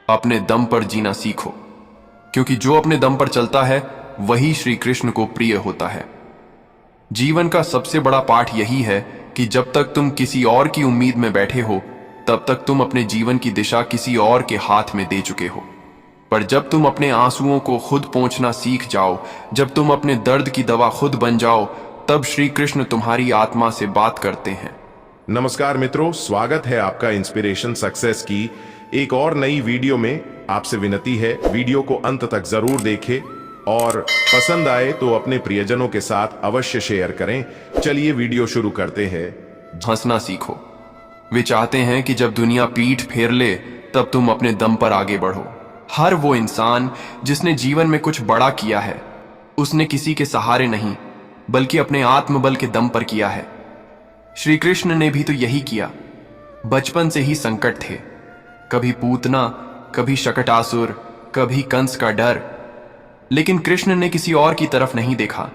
अपने दम पर जीना सीखो, क्योंकि जो अपने दम पर चलता है वही श्री कृष्ण को प्रिय होता है। जीवन का सबसे बड़ा पाठ यही है कि जब तक तुम किसी और की उम्मीद में बैठे हो, तब तक तुम अपने जीवन की दिशा किसी और के हाथ में दे चुके हो। पर जब तुम अपने आंसुओं को खुद पोंछना सीख जाओ, जब तुम अपने दर्द की दवा खुद बन जाओ, तब श्री कृष्ण तुम्हारी आत्मा से बात करते हैं। नमस्कार मित्रों, स्वागत है आपका इंस्पिरेशन सक्सेस की एक और नई वीडियो में। आपसे विनती है, वीडियो को अंत तक जरूर देखें और पसंद आए तो अपने प्रियजनों के साथ अवश्य शेयर करें। चलिए वीडियो शुरू करते हैं। हंसना सीखो। वे चाहते हैं कि जब दुनिया पीठ फेर ले तब तुम अपने दम पर आगे बढ़ो। हर वो इंसान जिसने जीवन में कुछ बड़ा किया है, उसने किसी के सहारे नहीं बल्कि अपने आत्मबल के दम पर किया है। श्री कृष्ण ने भी तो यही किया। बचपन से ही संकट थे, कभी पूतना, कभी शकटासुर, कभी कंस का डर, लेकिन कृष्ण ने किसी और की तरफ नहीं देखा।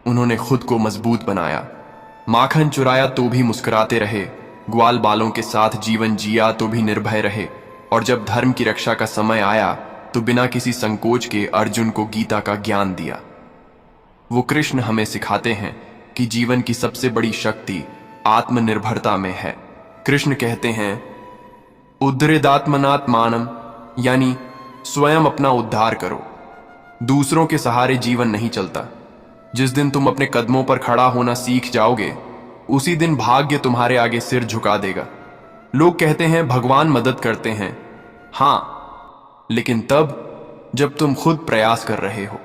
उन्होंने खुद को मजबूत बनाया। माखन चुराया तो भी मुस्कुराते रहे, ग्वाल बालों के साथ जीवन जिया तो भी निर्भय रहे, और जब धर्म की रक्षा का समय आया तो बिना किसी संकोच के अर्जुन को गीता का ज्ञान दिया। वो कृष्ण हमें सिखाते हैं कि जीवन की सबसे बड़ी शक्ति आत्मनिर्भरता में है। कृष्ण कहते हैं, उद्धरेदात्मनात्मानम, यानी स्वयं अपना उद्धार करो। दूसरों के सहारे जीवन नहीं चलता। जिस दिन तुम अपने कदमों पर खड़ा होना सीख जाओगे, उसी दिन भाग्य तुम्हारे आगे सिर झुका देगा। लोग कहते हैं भगवान मदद करते हैं, हां, लेकिन तब जब तुम खुद प्रयास कर रहे हो,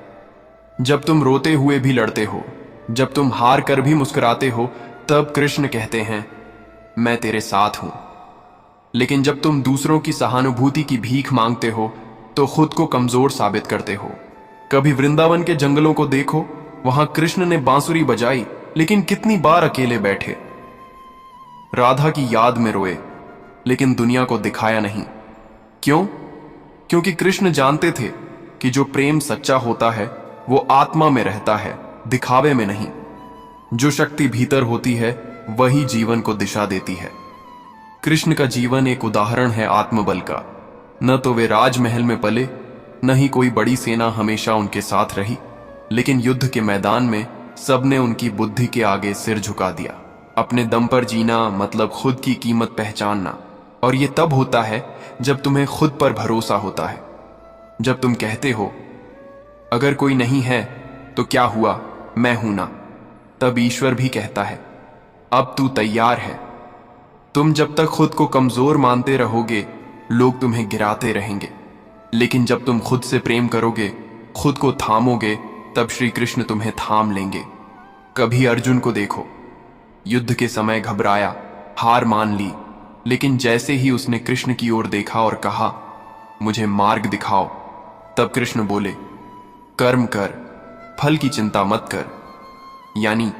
जब तुम रोते हुए भी लड़ते हो, जब तुम हार कर भी मुस्कुराते हो, तब कृष्ण कहते हैं, मैं तेरे साथ हूं। लेकिन जब तुम दूसरों की सहानुभूति की भीख मांगते हो तो खुद को कमजोर साबित करते हो। कभी वृंदावन के जंगलों को देखो, वहां कृष्ण ने बांसुरी बजाई, लेकिन कितनी बार अकेले बैठे। राधा की याद में रोए, लेकिन दुनिया को दिखाया नहीं। क्यों? क्योंकि कृष्ण जानते थे कि जो प्रेम सच्चा होता है वो आत्मा में रहता है, दिखावे में नहीं। जो शक्ति भीतर होती है वही जीवन को दिशा देती है। कृष्ण का जीवन एक उदाहरण है आत्मबल का। न तो वे राजमहल में पले, न ही कोई बड़ी सेना हमेशा उनके साथ रही, लेकिन युद्ध के मैदान में सबने उनकी बुद्धि के आगे सिर झुका दिया। अपने दम पर जीना मतलब खुद की कीमत पहचानना, और ये तब होता है जब तुम्हें खुद पर भरोसा होता है। जब तुम कहते हो, अगर कोई नहीं है तो क्या हुआ, मैं हूं ना, तब ईश्वर भी कहता है, अब तू तैयार है। तुम जब तक खुद को कमजोर मानते रहोगे, लोग तुम्हें गिराते रहेंगे, लेकिन जब तुम खुद से प्रेम करोगे, खुद को थामोगे, तब श्री कृष्ण तुम्हें थाम लेंगे। कभी अर्जुन को देखो, युद्ध के समय घबराया, हार मान ली, लेकिन जैसे ही उसने कृष्ण की ओर देखा और कहा, मुझे मार्ग दिखाओ, तब कृष्ण बोले, कर्म कर, फल की चिंता मत कर। यानी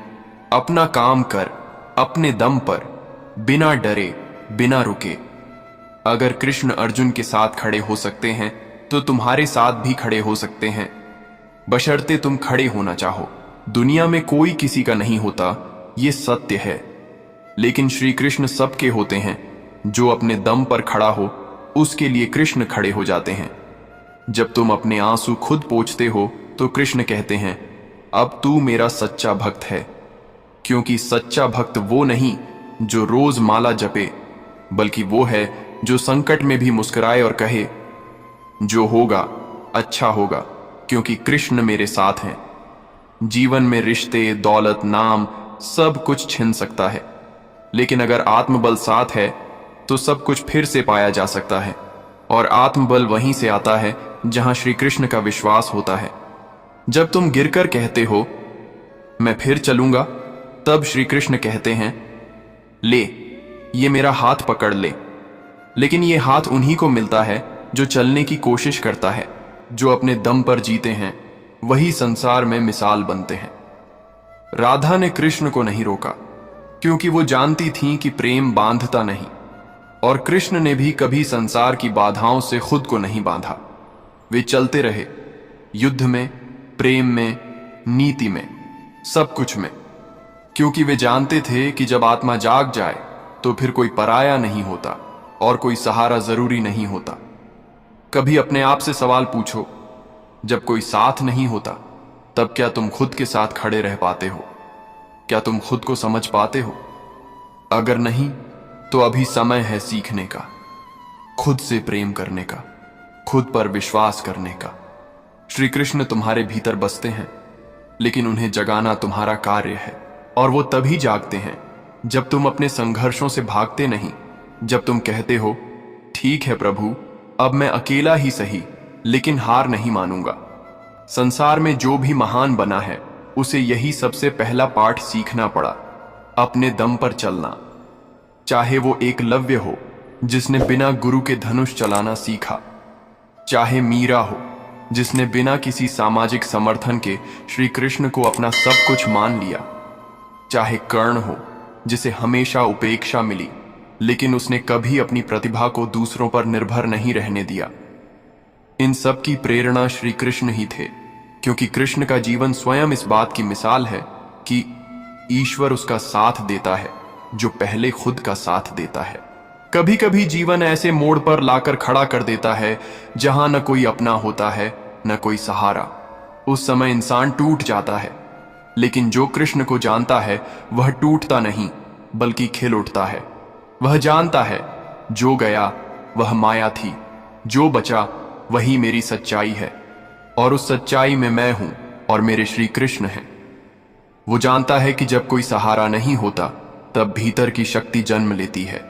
अपना काम कर, अपने दम पर, बिना डरे, बिना रुके। अगर कृष्ण अर्जुन के साथ खड़े हो सकते हैं तो तुम्हारे साथ भी खड़े हो सकते हैं, बशर्ते तुम खड़े होना चाहो। दुनिया में कोई किसी का नहीं होता, ये सत्य है, लेकिन श्री कृष्ण सबके होते हैं। जो अपने दम पर खड़ा हो, उसके लिए कृष्ण खड़े हो जाते हैं। जब तुम अपने आंसू खुद पोंछते हो तो कृष्ण कहते हैं, अब तू मेरा सच्चा भक्त है। क्योंकि सच्चा भक्त वो नहीं जो रोज माला जपे, बल्कि वो है जो संकट में भी मुस्कुराए और कहे, जो होगा अच्छा होगा, क्योंकि कृष्ण मेरे साथ हैं। जीवन में रिश्ते, दौलत, नाम सब कुछ छिन सकता है, लेकिन अगर आत्मबल साथ है तो सब कुछ फिर से पाया जा सकता है। और आत्मबल वहीं से आता है जहां श्री कृष्ण का विश्वास होता है। जब तुम गिरकर कहते हो, मैं फिर चलूंगा, तब श्री कृष्ण कहते हैं, ले, ये मेरा हाथ पकड़ ले। लेकिन ये हाथ उन्हीं को मिलता है जो चलने की कोशिश करता है। जो अपने दम पर जीते हैं वही संसार में मिसाल बनते हैं। राधा ने कृष्ण को नहीं रोका, क्योंकि वो जानती थीं कि प्रेम बांधता नहीं, और कृष्ण ने भी कभी संसार की बाधाओं से खुद को नहीं बांधा। वे चलते रहे, युद्ध में, प्रेम में, नीति में, सब कुछ में, क्योंकि वे जानते थे कि जब आत्मा जाग जाए तो फिर कोई पराया नहीं होता और कोई सहारा जरूरी नहीं होता। कभी अपने आप से सवाल पूछो, जब कोई साथ नहीं होता तब क्या तुम खुद के साथ खड़े रह पाते हो? क्या तुम खुद को समझ पाते हो? अगर नहीं तो अभी समय है सीखने का, खुद से प्रेम करने का, खुद पर विश्वास करने का। श्री कृष्ण तुम्हारे भीतर बसते हैं, लेकिन उन्हें जगाना तुम्हारा कार्य है। और वो तभी जागते हैं जब तुम अपने संघर्षों से भागते नहीं, जब तुम कहते हो, ठीक है प्रभु, अब मैं अकेला ही सही, लेकिन हार नहीं मानूंगा। संसार में जो भी महान बना है उसे यही सबसे पहला पाठ सीखना पड़ा, अपने दम पर चलना। चाहे वो एकलव्य हो जिसने बिना गुरु के धनुष चलाना सीखा, चाहे मीरा हो जिसने बिना किसी सामाजिक समर्थन के श्री कृष्ण को अपना सब कुछ मान लिया, चाहे कर्ण हो जिसे हमेशा उपेक्षा मिली लेकिन उसने कभी अपनी प्रतिभा को दूसरों पर निर्भर नहीं रहने दिया। इन सब की प्रेरणा श्री कृष्ण ही थे, क्योंकि कृष्ण का जीवन स्वयं इस बात की मिसाल है कि ईश्वर उसका साथ देता है जो पहले खुद का साथ देता है। कभी कभी जीवन ऐसे मोड़ पर लाकर खड़ा कर देता है जहां न कोई अपना होता है न कोई सहारा। उस समय इंसान टूट जाता है, लेकिन जो कृष्ण को जानता है वह टूटता नहीं बल्कि खिल उठता है। वह जानता है जो गया वह माया थी, जो बचा वही मेरी सच्चाई है, और उस सच्चाई में मैं हूं और मेरे श्री कृष्ण हैं। वो जानता है कि जब कोई सहारा नहीं होता तब भीतर की शक्ति जन्म लेती है।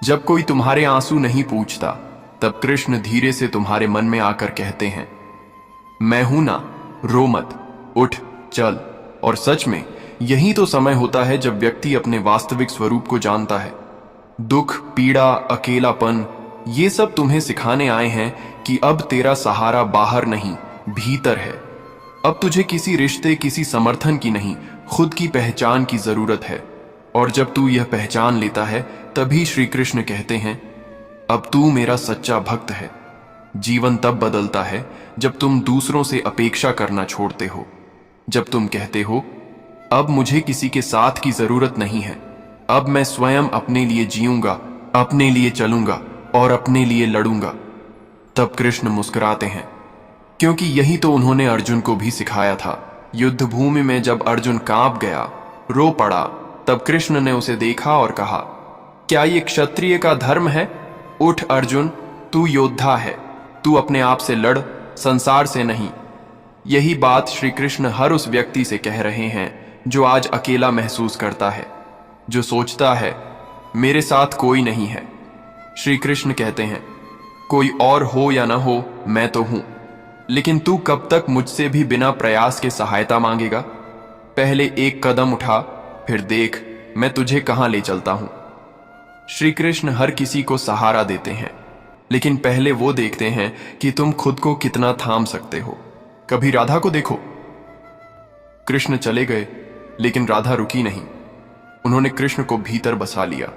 जब कोई तुम्हारे आंसू नहीं पूछता तब कृष्ण धीरे से तुम्हारे मन में आकर कहते हैं, मैं हूं ना, रो मत, उठ चल। और सच में यही तो समय होता है जब व्यक्ति अपने वास्तविक स्वरूप को जानता है। दुख, पीड़ा, अकेलापन, ये सब तुम्हें सिखाने आए हैं कि अब तेरा सहारा बाहर नहीं भीतर है। अब तुझे किसी रिश्ते, किसी समर्थन की नहीं, खुद की पहचान की जरूरत है। और जब तू यह पहचान लेता है तभी श्री कृष्ण कहते हैं, अब तू मेरा सच्चा भक्त है। जीवन तब बदलता है जब तुम दूसरों से अपेक्षा करना छोड़ते हो, जब तुम कहते हो, अब मुझे किसी के साथ की जरूरत नहीं है, अब मैं स्वयं अपने लिए जीऊंगा, अपने लिए चलूंगा और अपने लिए लड़ूंगा। तब कृष्ण मुस्कुराते हैं, क्योंकि यही तो उन्होंने अर्जुन को भी सिखाया था। युद्ध भूमि में जब अर्जुन कांप गया, रो पड़ा, तब कृष्ण ने उसे देखा और कहा, क्या ये क्षत्रिय का धर्म है? उठ अर्जुन, तू योद्धा है, तू अपने आप से लड़, संसार से नहीं। यही बात श्री कृष्ण हर उस व्यक्ति से कह रहे हैं जो आज अकेला महसूस करता है, जो सोचता है मेरे साथ कोई नहीं है। श्री कृष्ण कहते हैं, कोई और हो या ना हो, मैं तो हूं, लेकिन तू कब तक मुझसे भी बिना प्रयास के सहायता मांगेगा? पहले एक कदम उठा, फिर देख मैं तुझे कहां ले चलता हूं। श्री कृष्ण हर किसी को सहारा देते हैं, लेकिन पहले वो देखते हैं कि तुम खुद को कितना थाम सकते हो। कभी राधा को देखो, कृष्ण चले गए लेकिन राधा रुकी नहीं। उन्होंने कृष्ण को भीतर बसा लिया।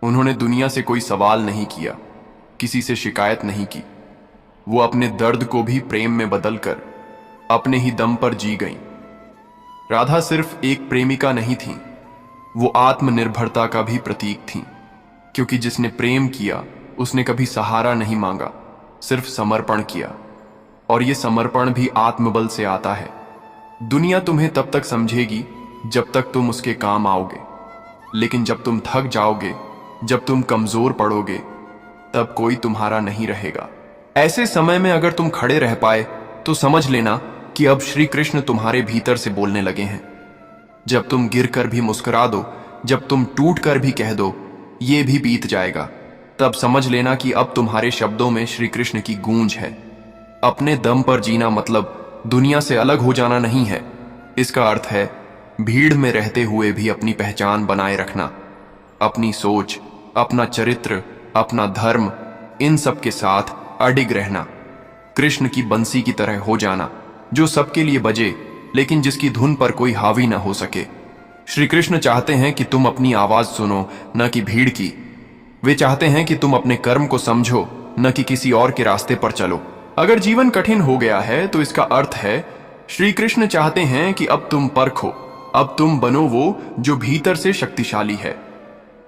उन्होंने दुनिया से कोई सवाल नहीं किया, किसी से शिकायत नहीं की। वो अपने दर्द को भी प्रेम में बदलकर अपने ही दम पर जी गईं। राधा सिर्फ एक प्रेमिका नहीं थी, वो आत्मनिर्भरता का भी प्रतीक थी, क्योंकि जिसने प्रेम किया उसने कभी सहारा नहीं मांगा, सिर्फ समर्पण किया। और ये समर्पण भी आत्मबल से आता है। दुनिया तुम्हें तब तक समझेगी जब तक तुम उसके काम आओगे, लेकिन जब तुम थक जाओगे, जब तुम कमजोर पड़ोगे, तब कोई तुम्हारा नहीं रहेगा। ऐसे समय में अगर तुम खड़े रह पाए तो समझ लेना कि अब श्री कृष्ण तुम्हारे भीतर से बोलने लगे हैं। जब तुम गिर कर भी मुस्कुरा दो, जब तुम टूट कर भी कह दो ये भी बीत जाएगा, तब समझ लेना कि अब तुम्हारे शब्दों में श्री कृष्ण की गूंज है। अपने दम पर जीना मतलब दुनिया से अलग हो जाना नहीं है। इसका अर्थ है भीड़ में रहते हुए भी अपनी पहचान बनाए रखना, अपनी सोच, अपना चरित्र, अपना धर्म, इन सब के साथ अडिग रहना। कृष्ण की बंसी की तरह हो जाना, जो सबके लिए बजे लेकिन जिसकी धुन पर कोई हावी ना हो सके। श्री कृष्ण चाहते हैं कि तुम अपनी आवाज सुनो, न कि भीड़ की। वे चाहते हैं कि तुम अपने कर्म को समझो, न कि किसी और के रास्ते पर चलो। अगर जीवन कठिन हो गया है तो इसका अर्थ है श्री कृष्ण चाहते हैं कि अब तुम परखो, अब तुम बनो वो जो भीतर से शक्तिशाली है।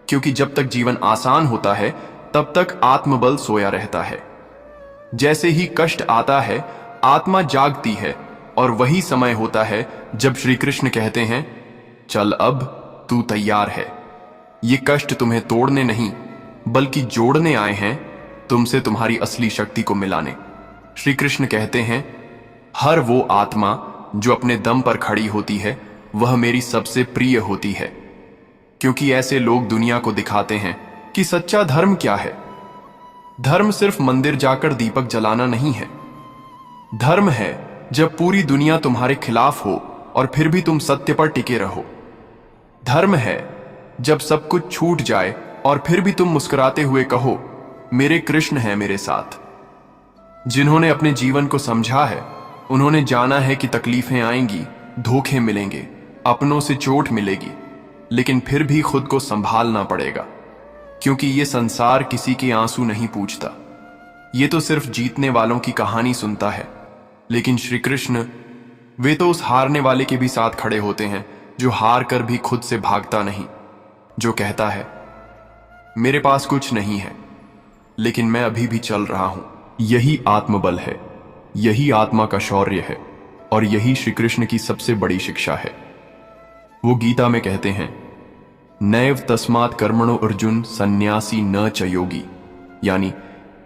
क्योंकि जब तक जीवन आसान होता है तब तक आत्मबल सोया रहता है। जैसे ही कष्ट आता है, आत्मा जागती है, और वही समय होता है जब श्री कृष्ण कहते हैं, चल अब तू तैयार है। ये कष्ट तुम्हें तोड़ने नहीं बल्कि जोड़ने आए हैं, तुमसे तुम्हारी असली शक्ति को मिलाने। श्री कृष्ण कहते हैं, हर वो आत्मा जो अपने दम पर खड़ी होती है वह मेरी सबसे प्रिय होती है, क्योंकि ऐसे लोग दुनिया को दिखाते हैं कि सच्चा धर्म क्या है। धर्म सिर्फ मंदिर जाकर दीपक जलाना नहीं है। धर्म है जब पूरी दुनिया तुम्हारे खिलाफ हो और फिर भी तुम सत्य पर टिके रहो। धर्म है जब सब कुछ छूट जाए और फिर भी तुम मुस्कुराते हुए कहो, मेरे कृष्ण हैं मेरे साथ। जिन्होंने अपने जीवन को समझा है, उन्होंने जाना है कि तकलीफें आएंगी, धोखे मिलेंगे, अपनों से चोट मिलेगी, लेकिन फिर भी खुद को संभालना पड़ेगा, क्योंकि ये संसार किसी के आंसू नहीं पूछता। ये तो सिर्फ जीतने वालों की कहानी सुनता है। लेकिन श्री कृष्ण, वे तो उस हारने वाले के भी साथ खड़े होते हैं जो हार कर भी खुद से भागता नहीं, जो कहता है, मेरे पास कुछ नहीं है लेकिन मैं अभी भी चल रहा हूं। यही आत्मबल है, यही आत्मा का शौर्य है, और यही श्री कृष्ण की सबसे बड़ी शिक्षा है। वो गीता में कहते हैं, नैव तस्मात् कर्मणो अर्जुन सन्यासी न च योगी, यानी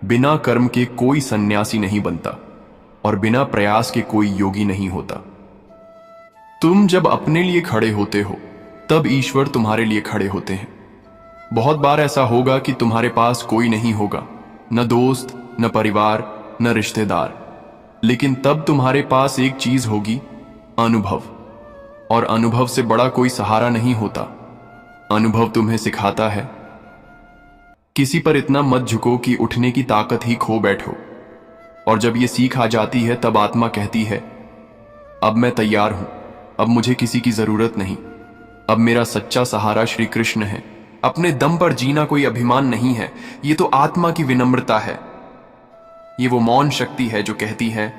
बिना कर्म के कोई सन्यासी नहीं बनता और बिना प्रयास के कोई योगी नहीं होता। तुम जब अपने लिए खड़े होते हो तब ईश्वर तुम्हारे लिए खड़े होते हैं। बहुत बार ऐसा होगा कि तुम्हारे पास कोई नहीं होगा, न दोस्त, न परिवार, न रिश्तेदार, लेकिन तब तुम्हारे पास एक चीज होगी, अनुभव। और अनुभव से बड़ा कोई सहारा नहीं होता। अनुभव तुम्हें सिखाता है, किसी पर इतना मत झुको कि उठने की ताकत ही खो बैठो। और जब ये सीख आ जाती है तब आत्मा कहती है, अब मैं तैयार हूं, अब मुझे किसी की जरूरत नहीं, अब मेरा सच्चा सहारा श्री कृष्ण है। अपने दम पर जीना कोई अभिमान नहीं है, ये तो आत्मा की विनम्रता है। ये वो मौन शक्ति है जो कहती है,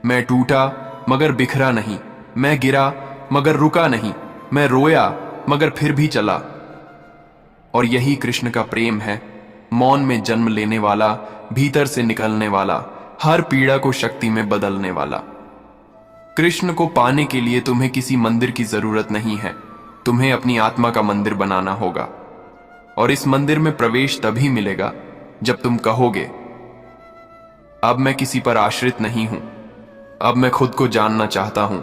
मैं टूटा मगर बिखरा नहीं, मैं गिरा मगर रुका नहीं, मैं रोया मगर फिर भी चला। और यही कृष्ण का प्रेम है, मौन में जन्म लेने वाला, भीतर से निकलने वाला, हर पीड़ा को शक्ति में बदलने वाला। कृष्ण को पाने के लिए तुम्हें किसी मंदिर की जरूरत नहीं है, तुम्हें अपनी आत्मा का मंदिर बनाना होगा। और इस मंदिर में प्रवेश तभी मिलेगा जब तुम कहोगे, अब मैं किसी पर आश्रित नहीं हूं, अब मैं खुद को जानना चाहता हूं।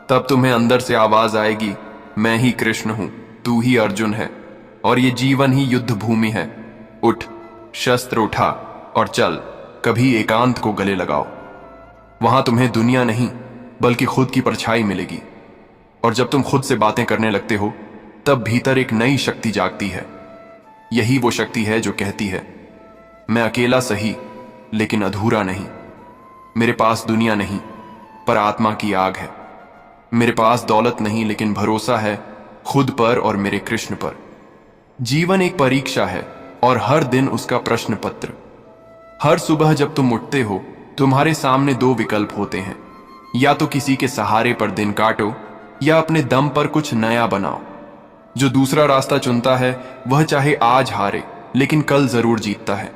तब तुम्हें अंदर से आवाज आएगी, मैं ही कृष्ण हूं, तू ही अर्जुन है, और ये जीवन ही युद्ध भूमि है। उठ, शस्त्र उठा और चल, कभी एकांत को गले लगाओ। वहां तुम्हें दुनिया नहीं बल्कि खुद की परछाई मिलेगी। और जब तुम खुद से बातें करने लगते हो तब भीतर एक नई शक्ति जागती है। यही वो शक्ति है जो कहती है, मैं अकेला सही लेकिन अधूरा नहीं। मेरे पास दुनिया नहीं पर आत्मा की आग है। मेरे पास दौलत नहीं लेकिन भरोसा है खुद पर और मेरे कृष्ण पर। जीवन एक परीक्षा है और हर दिन उसका प्रश्न पत्र। हर सुबह जब तुम उठते हो तुम्हारे सामने दो विकल्प होते हैं, या तो किसी के सहारे पर दिन काटो या अपने दम पर कुछ नया बनाओ। जो दूसरा रास्ता चुनता है वह चाहे आज हारे लेकिन कल जरूर जीतता है,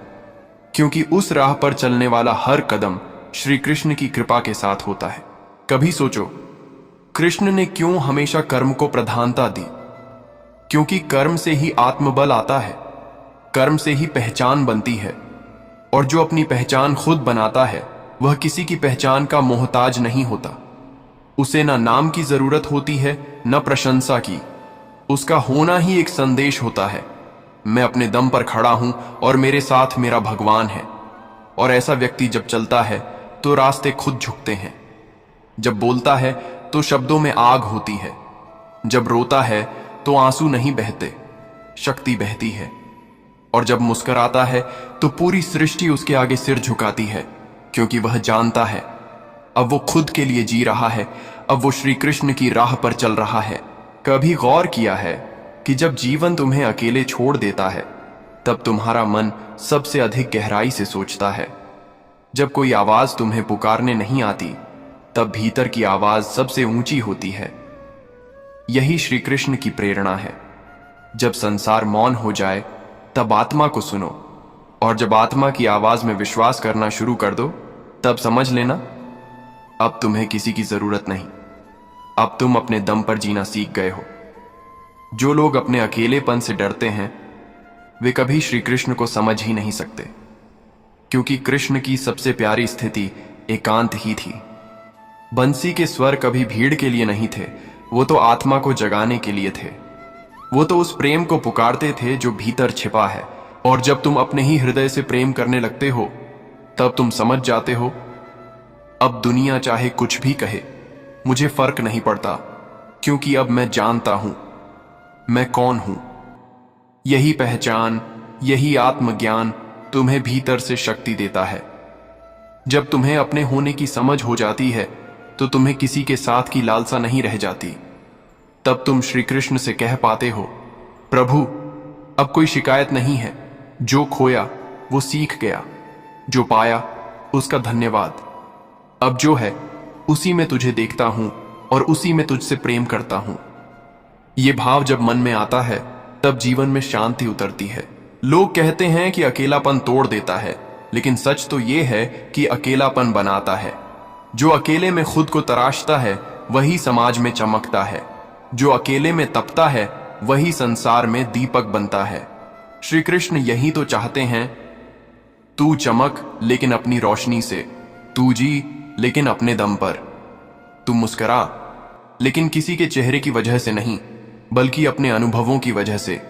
क्योंकि उस राह पर चलने वाला हर कदम श्री कृष्ण की कृपा के साथ होता है। कभी सोचो, कृष्ण ने क्यों हमेशा कर्म को प्रधानता दी? क्योंकि कर्म से ही आत्मबल आता है, कर्म से ही पहचान बनती है, और जो अपनी पहचान खुद बनाता है वह किसी की पहचान का मोहताज नहीं होता। उसे ना नाम की जरूरत होती है न प्रशंसा की। उसका होना ही एक संदेश होता है, मैं अपने दम पर खड़ा हूं और मेरे साथ मेरा भगवान है। और ऐसा व्यक्ति जब चलता है तो रास्ते खुद झुकते हैं। जब बोलता है तो शब्दों में आग होती है। जब रोता है तो आंसू नहीं बहते, शक्ति बहती है। और जब मुस्कुराता है तो पूरी सृष्टि उसके आगे सिर झुकाती है, क्योंकि वह जानता है अब वो खुद के लिए जी रहा है, अब वो श्री कृष्ण की राह पर चल रहा है। कभी गौर किया है कि जब जीवन तुम्हें अकेले छोड़ देता है तब तुम्हारा मन सबसे अधिक गहराई से सोचता है। जब कोई आवाज तुम्हें पुकारने नहीं आती तब भीतर की आवाज सबसे ऊंची होती है। यही श्री कृष्ण की प्रेरणा है। जब संसार मौन हो जाए तब आत्मा को सुनो, और जब आत्मा की आवाज में विश्वास करना शुरू कर दो, तब समझ लेना अब तुम्हें किसी की जरूरत नहीं। अब तुम अपने दम पर जीना सीख गए हो। जो लोग अपने अकेलेपन से डरते हैं वे कभी श्री कृष्ण को समझ ही नहीं सकते, क्योंकि कृष्ण की सबसे प्यारी स्थिति एकांत ही थी। बंसी के स्वर कभी भीड़ के लिए नहीं थे, वो तो आत्मा को जगाने के लिए थे। वो तो उस प्रेम को पुकारते थे जो भीतर छिपा है। और जब तुम अपने ही हृदय से प्रेम करने लगते हो, तब तुम समझ जाते हो अब दुनिया चाहे कुछ भी कहे, मुझे फर्क नहीं पड़ता, क्योंकि अब मैं जानता हूं मैं कौन हूं। यही पहचान, यही आत्मज्ञान तुम्हें भीतर से शक्ति देता है। जब तुम्हें अपने होने की समझ हो जाती है तो तुम्हें किसी के साथ की लालसा नहीं रह जाती। तब तुम श्री कृष्ण से कह पाते हो, प्रभु अब कोई शिकायत नहीं है, जो खोया वो सीख गया, जो पाया उसका धन्यवाद। अब जो है उसी में तुझे देखता हूं और उसी में तुझसे प्रेम करता हूं। ये भाव जब मन में आता है तब जीवन में शांति उतरती है। लोग कहते हैं कि अकेलापन तोड़ देता है, लेकिन सच तो ये है कि अकेलापन बनाता है। जो अकेले में खुद को तराशता है वही समाज में चमकता है। जो अकेले में तपता है वही संसार में दीपक बनता है। श्री कृष्ण यही तो चाहते हैं, तू चमक लेकिन अपनी रोशनी से, तू जी लेकिन अपने दम पर, तू मुस्कुरा लेकिन किसी के चेहरे की वजह से नहीं, बल्कि अपने अनुभवों की वजह से।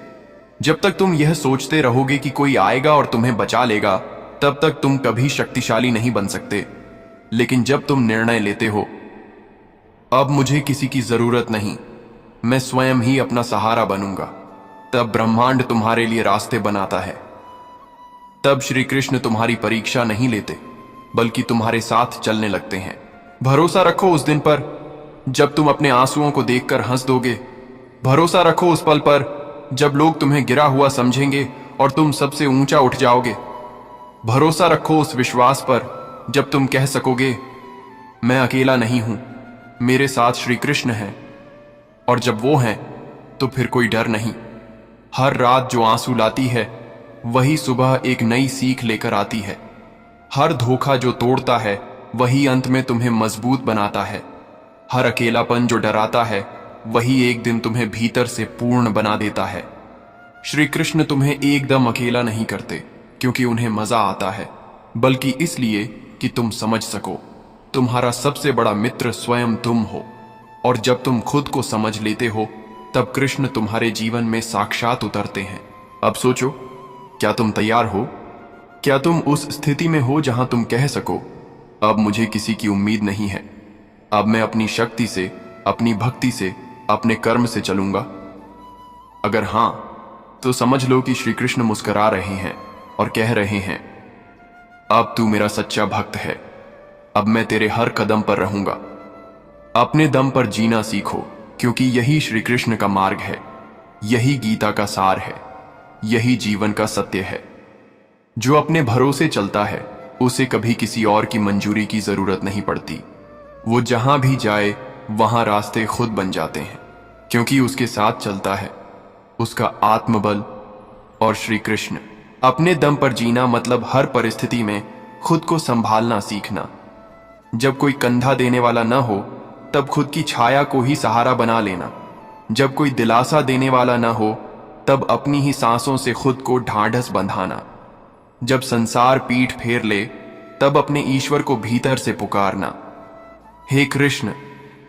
जब तक तुम यह सोचते रहोगे कि कोई आएगा और तुम्हें बचा लेगा, तब तक तुम कभी शक्तिशाली नहीं बन सकते। लेकिन जब तुम निर्णय लेते हो अब मुझे किसी की जरूरत नहीं, मैं स्वयं ही अपना सहारा बनूंगा, तब ब्रह्मांड तुम्हारे लिए रास्ते बनाता है। तब श्री कृष्ण तुम्हारी परीक्षा नहीं लेते, बल्कि तुम्हारे साथ चलने लगते हैं। भरोसा रखो उस दिन पर जब तुम अपने आंसुओं को देखकर हंस दोगे। भरोसा रखो उस पल पर जब लोग तुम्हें गिरा हुआ समझेंगे और तुम सबसे ऊंचा उठ जाओगे। भरोसा रखो उस विश्वास पर जब तुम कह सकोगे, मैं अकेला नहीं हूं, मेरे साथ श्री कृष्ण हैं। और जब वो हैं तो फिर कोई डर नहीं। हर रात जो आंसू लाती है वही सुबह एक नई सीख लेकर आती है। हर धोखा जो तोड़ता है वही अंत में तुम्हें मजबूत बनाता है। हर अकेलापन जो डराता है वही एक दिन तुम्हें भीतर से पूर्ण बना देता है। श्री कृष्ण तुम्हें एकदम अकेला नहीं करते क्योंकि उन्हें मजा आता है, बल्कि इसलिए कि तुम समझ सको तुम्हारा सबसे बड़ा मित्र स्वयं तुम हो। और जब तुम खुद को समझ लेते हो तब कृष्ण तुम्हारे जीवन में साक्षात उतरते हैं। अब सोचो, क्या तुम तैयार हो? क्या तुम उस स्थिति में हो जहां तुम कह सको, अब मुझे किसी की उम्मीद नहीं है, अब मैं अपनी शक्ति से, अपनी भक्ति से, अपने कर्म से चलूंगा? अगर हां, तो समझ लो कि श्री कृष्ण मुस्कुरा रहे हैं और कह रहे हैं, अब तू मेरा सच्चा भक्त है, अब मैं तेरे हर कदम पर रहूंगा। अपने दम पर जीना सीखो, क्योंकि यही श्री कृष्ण का मार्ग है, यही गीता का सार है, यही जीवन का सत्य है। जो अपने भरोसे चलता है उसे कभी किसी और की मंजूरी की जरूरत नहीं पड़ती। वो जहां भी जाए वहां रास्ते खुद बन जाते हैं, क्योंकि उसके साथ चलता है उसका आत्मबल और श्री कृष्ण। अपने दम पर जीना मतलब हर परिस्थिति में खुद को संभालना सीखना। जब कोई कंधा देने वाला न हो तब खुद की छाया को ही सहारा बना लेना। जब कोई दिलासा देने वाला न हो तब अपनी ही सांसों से खुद को ढांढस बंधाना। जब संसार पीठ फेर ले तब अपने ईश्वर को भीतर से पुकारना, हे कृष्ण,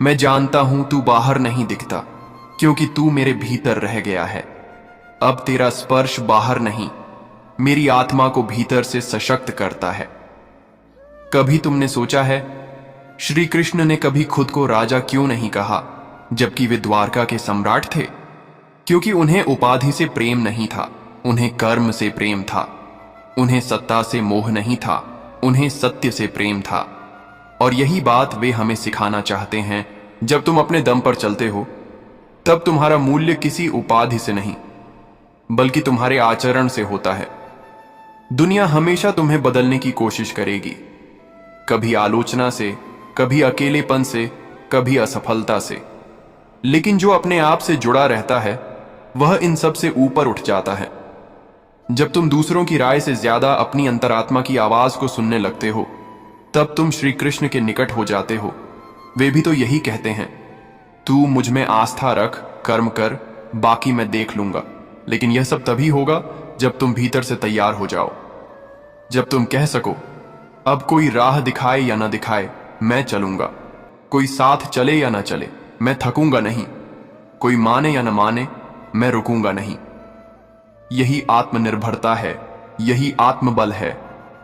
मैं जानता हूं तू बाहर नहीं दिखता, क्योंकि तू मेरे भीतर रह गया है। अब तेरा स्पर्श बाहर नहीं, मेरी आत्मा को भीतर से सशक्त करता है। कभी तुमने सोचा है श्री कृष्ण ने कभी खुद को राजा क्यों नहीं कहा, जबकि वे द्वारका के सम्राट थे? क्योंकि उन्हें उपाधि से प्रेम नहीं था, उन्हें कर्म से प्रेम था। उन्हें सत्ता से मोह नहीं था, उन्हें सत्य से प्रेम था। और यही बात वे हमें सिखाना चाहते हैं। जब तुम अपने दम पर चलते हो तब तुम्हारा मूल्य किसी उपाधि से नहीं, बल्कि तुम्हारे आचरण से होता है। दुनिया हमेशा तुम्हें बदलने की कोशिश करेगी, कभी आलोचना से, कभी अकेलेपन से, कभी असफलता से। लेकिन जो अपने आप से जुड़ा रहता है वह इन सब से ऊपर उठ जाता है। जब तुम दूसरों की राय से ज्यादा अपनी अंतरात्मा की आवाज को सुनने लगते हो, तब तुम श्री कृष्ण के निकट हो जाते हो। वे भी तो यही कहते हैं, तू मुझ में आस्था रख, कर्म कर, बाकी मैं देख लूंगा। लेकिन यह सब तभी होगा जब तुम भीतर से तैयार हो जाओ, जब तुम कह सको, अब कोई राह दिखाए या ना दिखाए, मैं चलूंगा। कोई साथ चले या ना चले, मैं थकूंगा नहीं। कोई माने या ना माने, मैं रुकूंगा नहीं। यही आत्मनिर्भरता है, यही आत्मबल है,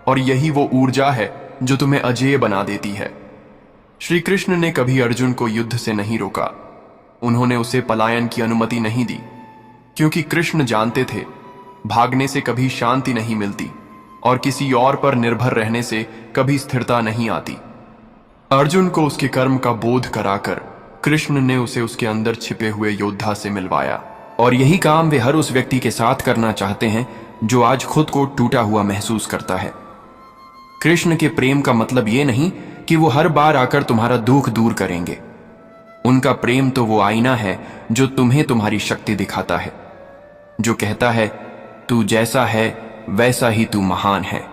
और यही वो ऊर्जा है जो तुम्हें अजेय बना देती है। श्री कृष्ण ने कभी अर्जुन को युद्ध से नहीं रोका। उन्होंने उसे पलायन की अनुमति नहीं दी, क्योंकि कृष्ण जानते थे भागने से कभी शांति नहीं मिलती और किसी और पर निर्भर रहने से कभी स्थिरता नहीं आती। अर्जुन को उसके कर्म का बोध कराकर कृष्ण ने उसे उसके अंदर छिपे हुए योद्धा से मिलवाया। और यही काम वे हर उस व्यक्ति के साथ करना चाहते हैं जो आज खुद को टूटा हुआ महसूस करता है। कृष्ण के प्रेम का मतलब ये नहीं कि वो हर बार आकर तुम्हारा दुख दूर करेंगे। उनका प्रेम तो वो आईना है जो तुम्हें तुम्हारी शक्ति दिखाता है, जो कहता है तू जैसा है वैसा ही तू महान है।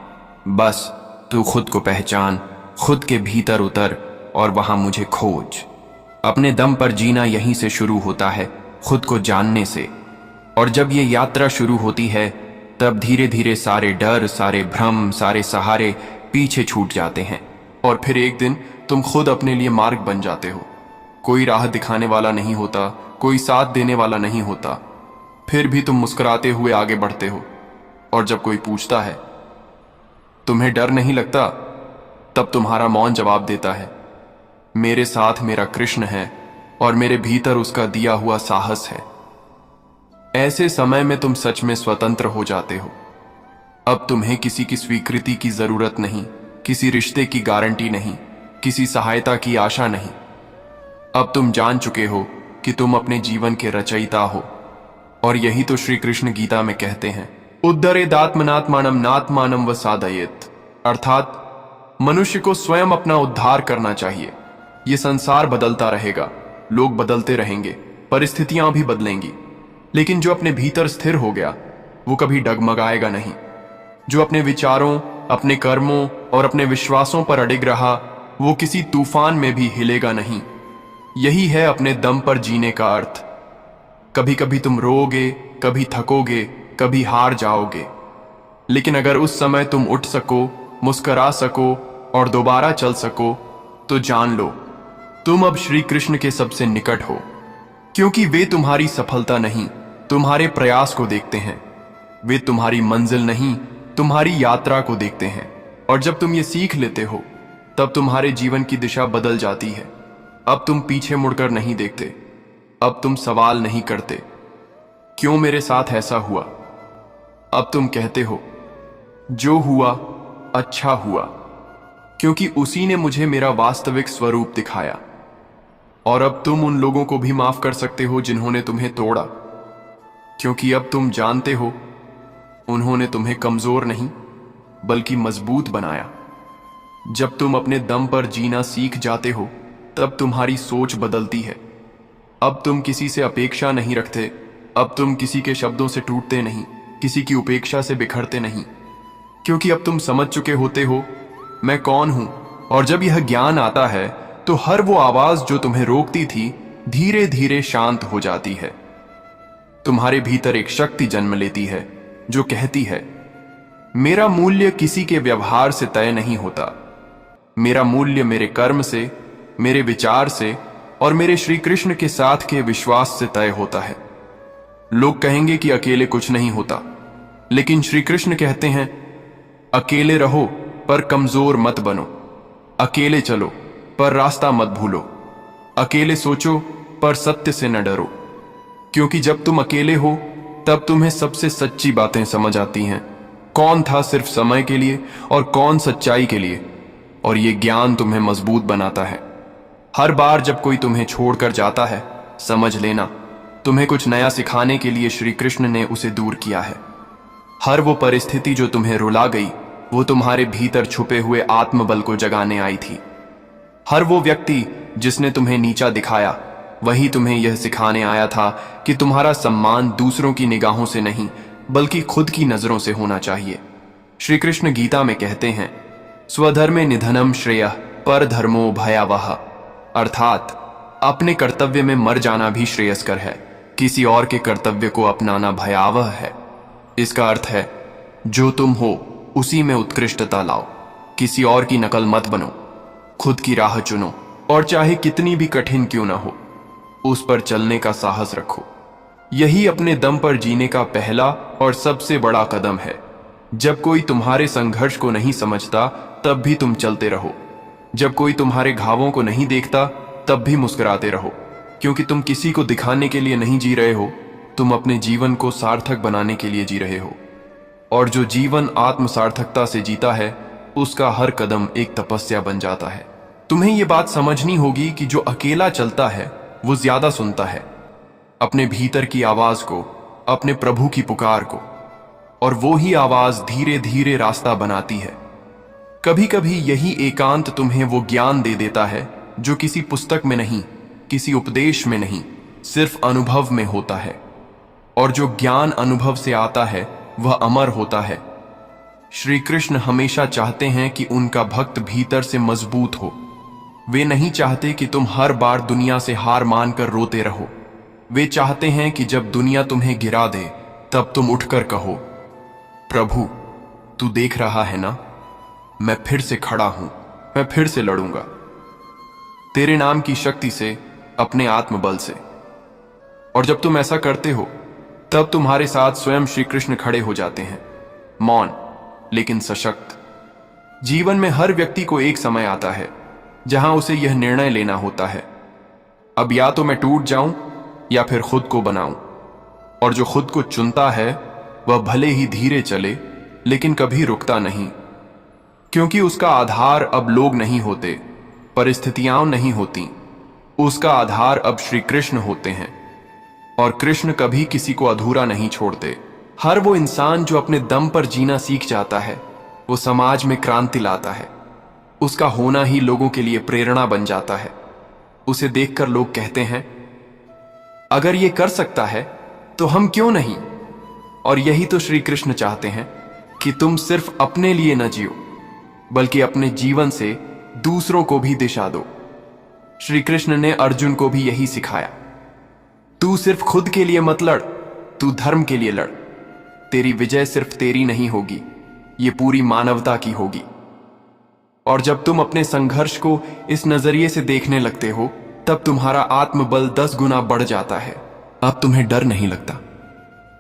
बस तू खुद को पहचान, खुद के भीतर उतर और वहां मुझे खोज। अपने दम पर जीना यहीं से शुरू होता है, खुद को जानने से। और जब ये यात्रा शुरू होती है, तब धीरे धीरे सारे डर, सारे भ्रम, सारे सहारे पीछे छूट जाते हैं। और फिर एक दिन तुम खुद अपने लिए मार्ग बन जाते हो। कोई राह दिखाने वाला नहीं होता, कोई साथ देने वाला नहीं होता, फिर भी तुम मुस्कुराते हुए आगे बढ़ते हो। और जब कोई पूछता है, तुम्हें डर नहीं लगता, तब तुम्हारा मौन जवाब देता है, मेरे साथ मेरा कृष्ण है और मेरे भीतर उसका दिया हुआ साहस है। ऐसे समय में तुम सच में स्वतंत्र हो जाते हो। अब तुम्हें किसी की स्वीकृति की जरूरत नहीं, किसी रिश्ते की गारंटी नहीं, किसी सहायता की आशा नहीं। अब तुम जान चुके हो कि तुम अपने जीवन के रचयिता हो। और यही तो श्री कृष्ण गीता में कहते हैं, उद्धरेदात्मनात्मानम नात्मानम व साधयेत। अर्थात मनुष्य को स्वयं अपना उद्धार करना चाहिए। ये संसार बदलता रहेगा, लोग बदलते रहेंगे, परिस्थितियां भी बदलेंगी, लेकिन जो अपने भीतर स्थिर हो गया वो कभी डगमगाएगा नहीं। जो अपने विचारों, अपने कर्मों और अपने विश्वासों पर अडिग रहा, वो किसी तूफान में भी हिलेगा नहीं। यही है अपने दम पर जीने का अर्थ। कभी कभी तुम रोओगे, कभी थकोगे, कभी हार जाओगे, लेकिन अगर उस समय तुम उठ सको, मुस्कुरा सको और दोबारा चल सको, तो जान लो तुम अब श्री कृष्ण के सबसे निकट हो। क्योंकि वे तुम्हारी सफलता नहीं, तुम्हारे प्रयास को देखते हैं। वे तुम्हारी मंजिल नहीं, तुम्हारी यात्रा को देखते हैं। और जब तुम ये सीख लेते हो, तब तुम्हारे जीवन की दिशा बदल जाती है। अब तुम पीछे मुड़कर नहीं देखते, अब तुम सवाल नहीं करते, क्यों मेरे साथ ऐसा हुआ। अब तुम कहते हो, जो हुआ अच्छा हुआ, क्योंकि उसी ने मुझे मेरा वास्तविक स्वरूप दिखाया। और अब तुम उन लोगों को भी माफ कर सकते हो जिन्होंने तुम्हें तोड़ा, क्योंकि अब तुम जानते हो उन्होंने तुम्हें कमजोर नहीं बल्कि मजबूत बनाया। जब तुम अपने दम पर जीना सीख जाते हो, तब तुम्हारी सोच बदलती है। अब तुम किसी से अपेक्षा नहीं रखते, अब तुम किसी के शब्दों से टूटते नहीं, किसी की उपेक्षा से बिखरते नहीं, क्योंकि अब तुम समझ चुके होते हो मैं कौन हूं। और जब यह ज्ञान आता है, तो हर वो आवाज जो तुम्हें रोकती थी धीरे धीरे शांत हो जाती है। तुम्हारे भीतर एक शक्ति जन्म लेती है जो कहती है, मेरा मूल्य किसी के व्यवहार से तय नहीं होता, मेरा मूल्य मेरे कर्म से, मेरे विचार से और मेरे श्री कृष्ण के साथ के विश्वास से तय होता है। लोग कहेंगे कि अकेले कुछ नहीं होता, लेकिन श्री कृष्ण कहते हैं, अकेले रहो पर कमजोर मत बनो, अकेले चलो पर रास्ता मत भूलो, अकेले सोचो पर सत्य से न डरो। क्योंकि जब तुम अकेले हो, तब तुम्हें सबसे सच्ची बातें समझ आती हैं, कौन था सिर्फ समय के लिए और कौन सच्चाई के लिए। और ये ज्ञान तुम्हें मजबूत बनाता है। हर बार जब कोई तुम्हें छोड़कर जाता है, समझ लेना तुम्हें कुछ नया सिखाने के लिए श्री कृष्ण ने उसे दूर किया है। हर वो परिस्थिति जो तुम्हें रुला गई, वो तुम्हारे भीतर छुपे हुए आत्मबल को जगाने आई थी। हर वो व्यक्ति जिसने तुम्हें नीचा दिखाया, वही तुम्हें यह सिखाने आया था कि तुम्हारा सम्मान दूसरों की निगाहों से नहीं बल्कि खुद की नजरों से होना चाहिए। श्री कृष्ण गीता में कहते हैं, स्वधर्मे निधनम श्रेयः पर धर्मो भयावह, अर्थात अपने कर्तव्य में मर जाना भी श्रेयस्कर है, किसी और के कर्तव्य को अपनाना भयावह है। इसका अर्थ है, जो तुम हो उसी में उत्कृष्टता लाओ, किसी और की नकल मत बनो, खुद की राह चुनो और चाहे कितनी भी कठिन क्यों ना हो उस पर चलने का साहस रखो। यही अपने दम पर जीने का पहला और सबसे बड़ा कदम है। जब कोई तुम्हारे संघर्ष को नहीं समझता तब भी तुम चलते रहो, जब कोई तुम्हारे घावों को नहीं देखता तब भी मुस्कुराते रहो, क्योंकि तुम किसी को दिखाने के लिए नहीं जी रहे हो, तुम अपने जीवन को सार्थक बनाने के लिए जी रहे हो। और जो जीवन आत्म सार्थकता से जीता है उसका हर कदम एक तपस्या बन जाता है। तुम्हें यह बात समझनी होगी कि जो अकेला चलता है वो ज्यादा सुनता है अपने भीतर की आवाज को, अपने प्रभु की पुकार को, और वो ही आवाज धीरे धीरे रास्ता बनाती है। कभी कभी यही एकांत तुम्हें वो ज्ञान दे देता है जो किसी पुस्तक में नहीं, किसी उपदेश में नहीं, सिर्फ अनुभव में होता है। और जो ज्ञान अनुभव से आता है वह अमर होता है। श्री कृष्ण हमेशा चाहते हैं कि उनका भक्त भीतर से मजबूत हो। वे नहीं चाहते कि तुम हर बार दुनिया से हार मानकर रोते रहो। वे चाहते हैं कि जब दुनिया तुम्हें गिरा दे तब तुम उठकर कहो, प्रभु तू देख रहा है ना, मैं फिर से खड़ा हूं, मैं फिर से लड़ूंगा तेरे नाम की शक्ति से, अपने आत्मबल से। और जब तुम ऐसा करते हो तब तुम्हारे साथ स्वयं श्री कृष्ण खड़े हो जाते हैं, मौन लेकिन सशक्त। जीवन में हर व्यक्ति को एक समय आता है जहां उसे यह निर्णय लेना होता है, अब या तो मैं टूट जाऊं या फिर खुद को बनाऊं। और जो खुद को चुनता है वह भले ही धीरे चले लेकिन कभी रुकता नहीं, क्योंकि उसका आधार अब लोग नहीं होते, परिस्थितियां नहीं होती, उसका आधार अब श्री कृष्ण होते हैं। और कृष्ण कभी किसी को अधूरा नहीं छोड़ते। हर वो इंसान जो अपने दम पर जीना सीख जाता है वो समाज में क्रांति लाता है। उसका होना ही लोगों के लिए प्रेरणा बन जाता है। उसे देखकर लोग कहते हैं, अगर ये कर सकता है तो हम क्यों नहीं। और यही तो श्री कृष्ण चाहते हैं कि तुम सिर्फ अपने लिए न जियो बल्कि अपने जीवन से दूसरों को भी दिशा दो। श्री कृष्ण ने अर्जुन को भी यही सिखाया, तू सिर्फ खुद के लिए मत लड़, तू धर्म के लिए लड़। तेरी विजय सिर्फ तेरी नहीं होगी, ये पूरी मानवता की होगी। और जब तुम अपने संघर्ष को इस नजरिए से देखने लगते हो तब तुम्हारा आत्मबल 10 गुना बढ़ जाता है। अब तुम्हें डर नहीं लगता,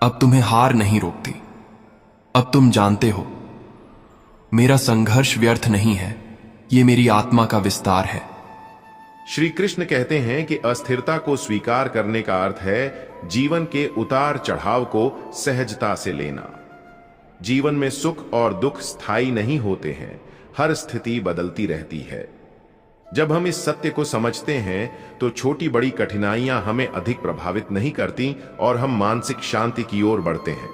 अब तुम्हें हार नहीं रोकती। अब तुम जानते हो मेरा संघर्ष व्यर्थ नहीं है, ये मेरी आत्मा का विस्तार है। श्री कृष्ण कहते हैं कि अस्थिरता को स्वीकार करने का अर्थ है जीवन के उतार चढ़ाव को सहजता से लेना। जीवन में सुख और दुख स्थायी नहीं होते हैं, हर स्थिति बदलती रहती है। जब हम इस सत्य को समझते हैं तो छोटी बड़ी कठिनाइयां हमें अधिक प्रभावित नहीं करती और हम मानसिक शांति की ओर बढ़ते हैं।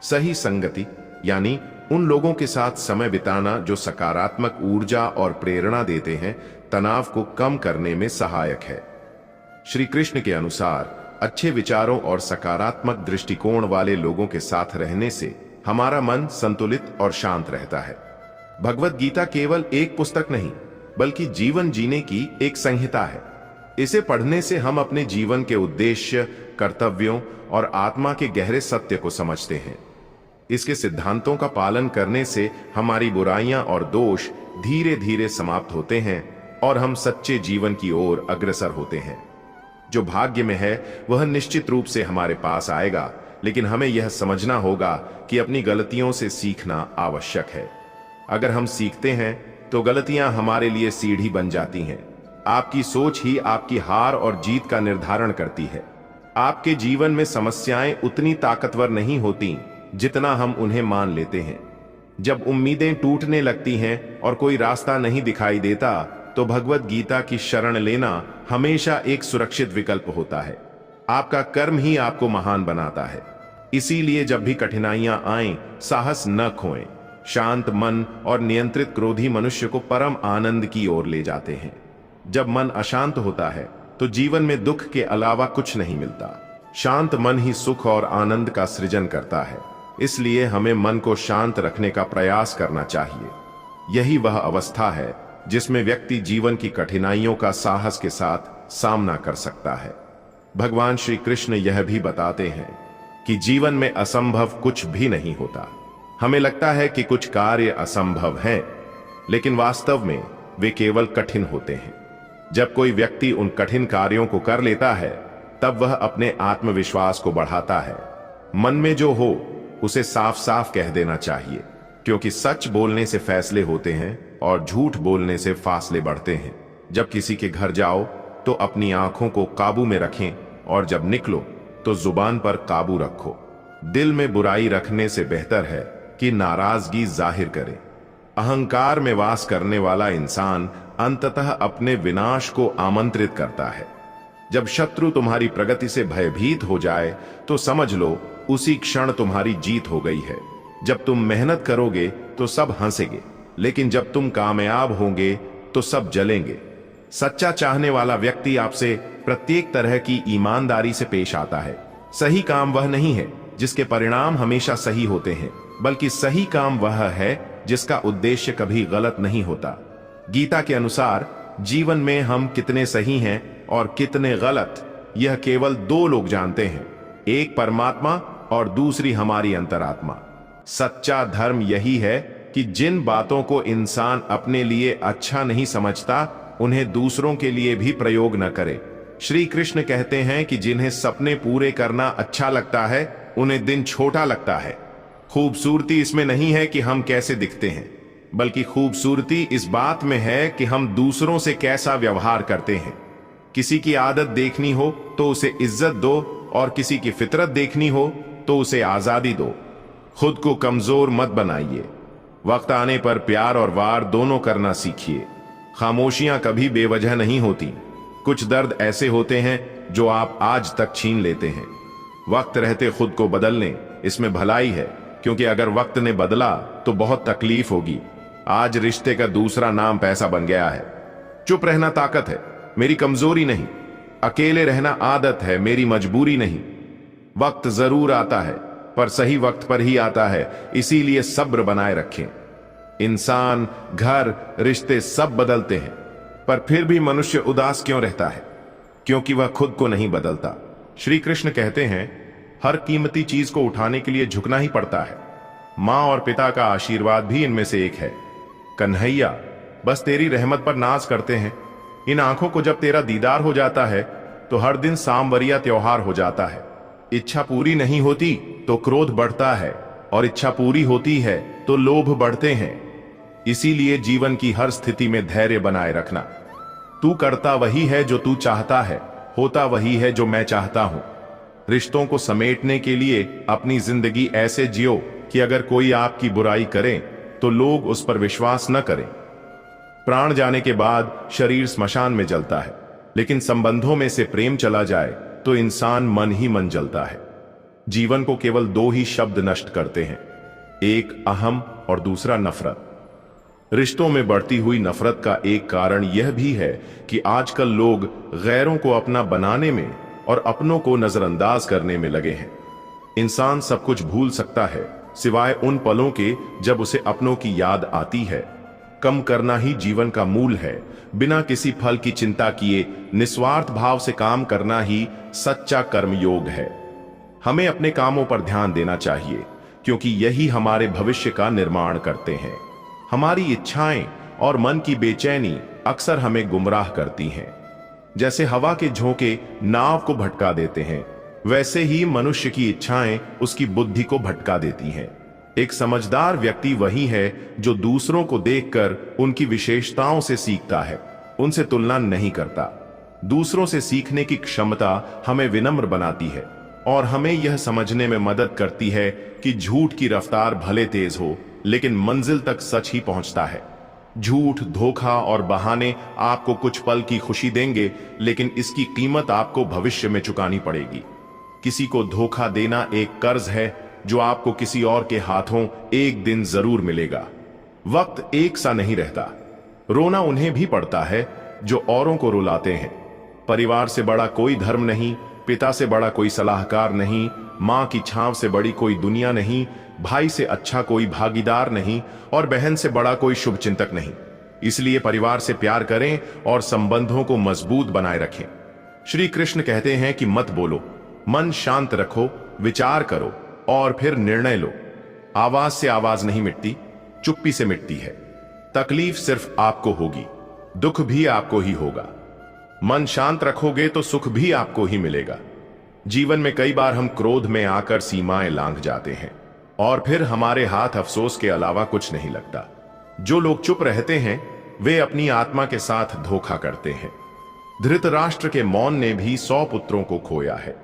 सही संगति यानी उन लोगों के साथ समय बिताना जो सकारात्मक ऊर्जा और प्रेरणा देते हैं, तनाव को कम करने में सहायक है। श्री कृष्ण के अनुसार अच्छे विचारों और सकारात्मक दृष्टिकोण वाले लोगों के साथ रहने से हमारा मन संतुलित और शांत रहता है। भगवत गीता केवल एक पुस्तक नहीं बल्कि जीवन जीने की एक संहिता है। इसे पढ़ने से हम अपने जीवन के उद्देश्य, कर्तव्यों और आत्मा के गहरे सत्य को समझते हैं। इसके सिद्धांतों का पालन करने से हमारी बुराइयां और दोष धीरे धीरे समाप्त होते हैं और हम सच्चे जीवन की ओर अग्रसर होते हैं। जो भाग्य में है वह निश्चित रूप से हमारे पास आएगा, लेकिन हमें यह समझना होगा कि अपनी गलतियों से सीखना आवश्यक है। अगर हम सीखते हैं तो गलतियां हमारे लिए सीढ़ी बन जाती हैं। आपकी सोच ही आपकी हार और जीत का निर्धारण करती है। आपके जीवन में समस्याएं उतनी ताकतवर नहीं होती जितना हम उन्हें मान लेते हैं। जब उम्मीदें टूटने लगती हैं और कोई रास्ता नहीं दिखाई देता तो भगवत गीता की शरण लेना हमेशा एक सुरक्षित विकल्प होता है। आपका कर्म ही आपको महान बनाता है। इसीलिए जब भी कठिनाइयां आएं, साहस न खोएं। शांत मन और नियंत्रित क्रोधी मनुष्य को परम आनंद की ओर ले जाते हैं। जब मन अशांत होता है तो जीवन में दुख के अलावा कुछ नहीं मिलता। शांत मन ही सुख और आनंद का सृजन करता है। इसलिए हमें मन को शांत रखने का प्रयास करना चाहिए। यही वह अवस्था है जिसमें व्यक्ति जीवन की कठिनाइयों का साहस के साथ सामना कर सकता है। भगवान श्री कृष्ण यह भी बताते हैं कि जीवन में असंभव कुछ भी नहीं होता। हमें लगता है कि कुछ कार्य असंभव हैं, लेकिन वास्तव में वे केवल कठिन होते हैं। जब कोई व्यक्ति उन कठिन कार्यों को कर लेता है, तब वह अपने आत्मविश्वास को बढ़ाता है। मन में जो हो उसे साफ साफ कह देना चाहिए, क्योंकि सच बोलने से फैसले होते हैं और झूठ बोलने से फासले बढ़ते हैं। जब किसी के घर जाओ तो अपनी आंखों को काबू में रखें, और जब निकलो तो जुबान पर काबू रखो। दिल में बुराई रखने से बेहतर है कि नाराजगी जाहिर करे। अहंकार में वास करने वाला इंसान अंततः अपने विनाश को आमंत्रित करता है। जब शत्रु तुम्हारी प्रगति से भयभीत हो जाए तो समझ लो उसी क्षण तुम्हारी जीत हो गई है। जब तुम मेहनत करोगे तो सब हंसेंगे, लेकिन जब तुम कामयाब होंगे तो सब जलेंगे। सच्चा चाहने वाला व्यक्ति आपसे प्रत्येक तरह की ईमानदारी से पेश आता है। सही काम वह नहीं है जिसके परिणाम हमेशा सही होते हैं, बल्कि सही काम वह है जिसका उद्देश्य कभी गलत नहीं होता। गीता के अनुसार जीवन में हम कितने सही हैं और कितने गलत, यह केवल दो लोग जानते हैं, एक परमात्मा और दूसरी हमारी अंतरात्मा। सच्चा धर्म यही है कि जिन बातों को इंसान अपने लिए अच्छा नहीं समझता, उन्हें दूसरों के लिए भी प्रयोग न करे। श्री कृष्ण कहते हैं कि जिन्हें सपने पूरे करना अच्छा लगता है, उन्हें दिन छोटा लगता है। खूबसूरती इसमें नहीं है कि हम कैसे दिखते हैं, बल्कि खूबसूरती इस बात में है कि हम दूसरों से कैसा व्यवहार करते हैं। किसी की आदत देखनी हो तो उसे इज्जत दो, और किसी की फितरत देखनी हो तो उसे आजादी दो। खुद को कमजोर मत बनाइए। वक्त आने पर प्यार और वार दोनों करना सीखिए। खामोशियां कभी बेवजह नहीं होती। कुछ दर्द ऐसे होते हैं जो आप आज तक छीन लेते हैं। वक्त रहते खुद को बदल लें, इसमें भलाई है, क्योंकि अगर वक्त ने बदला तो बहुत तकलीफ होगी। आज रिश्ते का दूसरा नाम पैसा बन गया है। चुप रहना ताकत है, मेरी कमजोरी नहीं। अकेले रहना आदत है, मेरी मजबूरी नहीं। वक्त जरूर आता है, पर सही वक्त पर ही आता है, इसीलिए सब्र बनाए रखें। इंसान, घर, रिश्ते सब बदलते हैं, पर फिर भी मनुष्य उदास क्यों रहता है? क्योंकि वह खुद को नहीं बदलता। श्री कृष्ण कहते हैं, हर कीमती चीज को उठाने के लिए झुकना ही पड़ता है। मां और पिता का आशीर्वाद भी इनमें से एक है। कन्हैया, बस तेरी रहमत पर नाज करते हैं। इन आंखों को जब तेरा दीदार हो जाता है तो हर दिन सांवरिया त्योहार हो जाता है। इच्छा पूरी नहीं होती तो क्रोध बढ़ता है, और इच्छा पूरी होती है तो लोभ बढ़ते हैं। इसीलिए जीवन की हर स्थिति में धैर्य बनाए रखना। तू करता वही है जो तू चाहता है, होता वही है जो मैं चाहता हूं। रिश्तों को समेटने के लिए अपनी जिंदगी ऐसे जियो कि अगर कोई आपकी बुराई करे तो लोग उस पर विश्वास न करें। प्राण जाने के बाद शरीर स्मशान में जलता है, लेकिन संबंधों में से प्रेम चला जाए तो इंसान मन ही मन जलता है। जीवन को केवल दो ही शब्द नष्ट करते हैं, एक अहम और दूसरा नफरत। रिश्तों में बढ़ती हुई नफरत का एक कारण यह भी है कि आजकल लोग गैरों को अपना बनाने में और अपनों को नजरअंदाज करने में लगे हैं। इंसान सब कुछ भूल सकता है सिवाय उन पलों के जब उसे अपनों की याद आती है। कम करना ही जीवन का मूल है। बिना किसी फल की चिंता किए निस्वार्थ भाव से काम करना ही सच्चा कर्मयोग है। हमें अपने कामों पर ध्यान देना चाहिए, क्योंकि यही हमारे भविष्य का निर्माण करते हैं। हमारी इच्छाएं और मन की बेचैनी अक्सर हमें गुमराह करती हैं। जैसे हवा के झोंके नाव को भटका देते हैं, वैसे ही मनुष्य की इच्छाएं उसकी बुद्धि को भटका देती हैं। एक समझदार व्यक्ति वही है जो दूसरों को देखकर उनकी विशेषताओं से सीखता है, उनसे तुलना नहीं करता। दूसरों से सीखने की क्षमता हमें विनम्र बनाती है और हमें यह समझने में मदद करती है कि झूठ की रफ्तार भले तेज हो, लेकिन मंजिल तक सच ही पहुंचता है। झूठ, धोखा और बहाने आपको कुछ पल की खुशी देंगे, लेकिन इसकी कीमत आपको भविष्य में चुकानी पड़ेगी। किसी को धोखा देना एक कर्ज है जो आपको किसी और के हाथों एक दिन जरूर मिलेगा। वक्त एक सा नहीं रहता। रोना उन्हें भी पड़ता है जो औरों को रुलाते हैं। परिवार से बड़ा कोई धर्म नहीं, पिता से बड़ा कोई सलाहकार नहीं, माँ की छांव से बड़ी कोई दुनिया नहीं, भाई से अच्छा कोई भागीदार नहीं और बहन से बड़ा कोई शुभचिंतक नहीं। इसलिए परिवार से प्यार करें और संबंधों को मजबूत बनाए रखें। श्री कृष्ण कहते हैं कि मत बोलो, मन शांत रखो, विचार करो और फिर निर्णय लो। आवाज से आवाज नहीं मिटती, चुप्पी से मिटती है। तकलीफ सिर्फ आपको होगी, दुख भी आपको ही होगा। मन शांत रखोगे तो सुख भी आपको ही मिलेगा। जीवन में कई बार हम क्रोध में आकर सीमाएं लांघ जाते हैं और फिर हमारे हाथ अफसोस के अलावा कुछ नहीं लगता। जो लोग चुप रहते हैं वे अपनी आत्मा के साथ धोखा करते हैं। धृतराष्ट्र के मौन ने भी 100 पुत्रों को खोया है।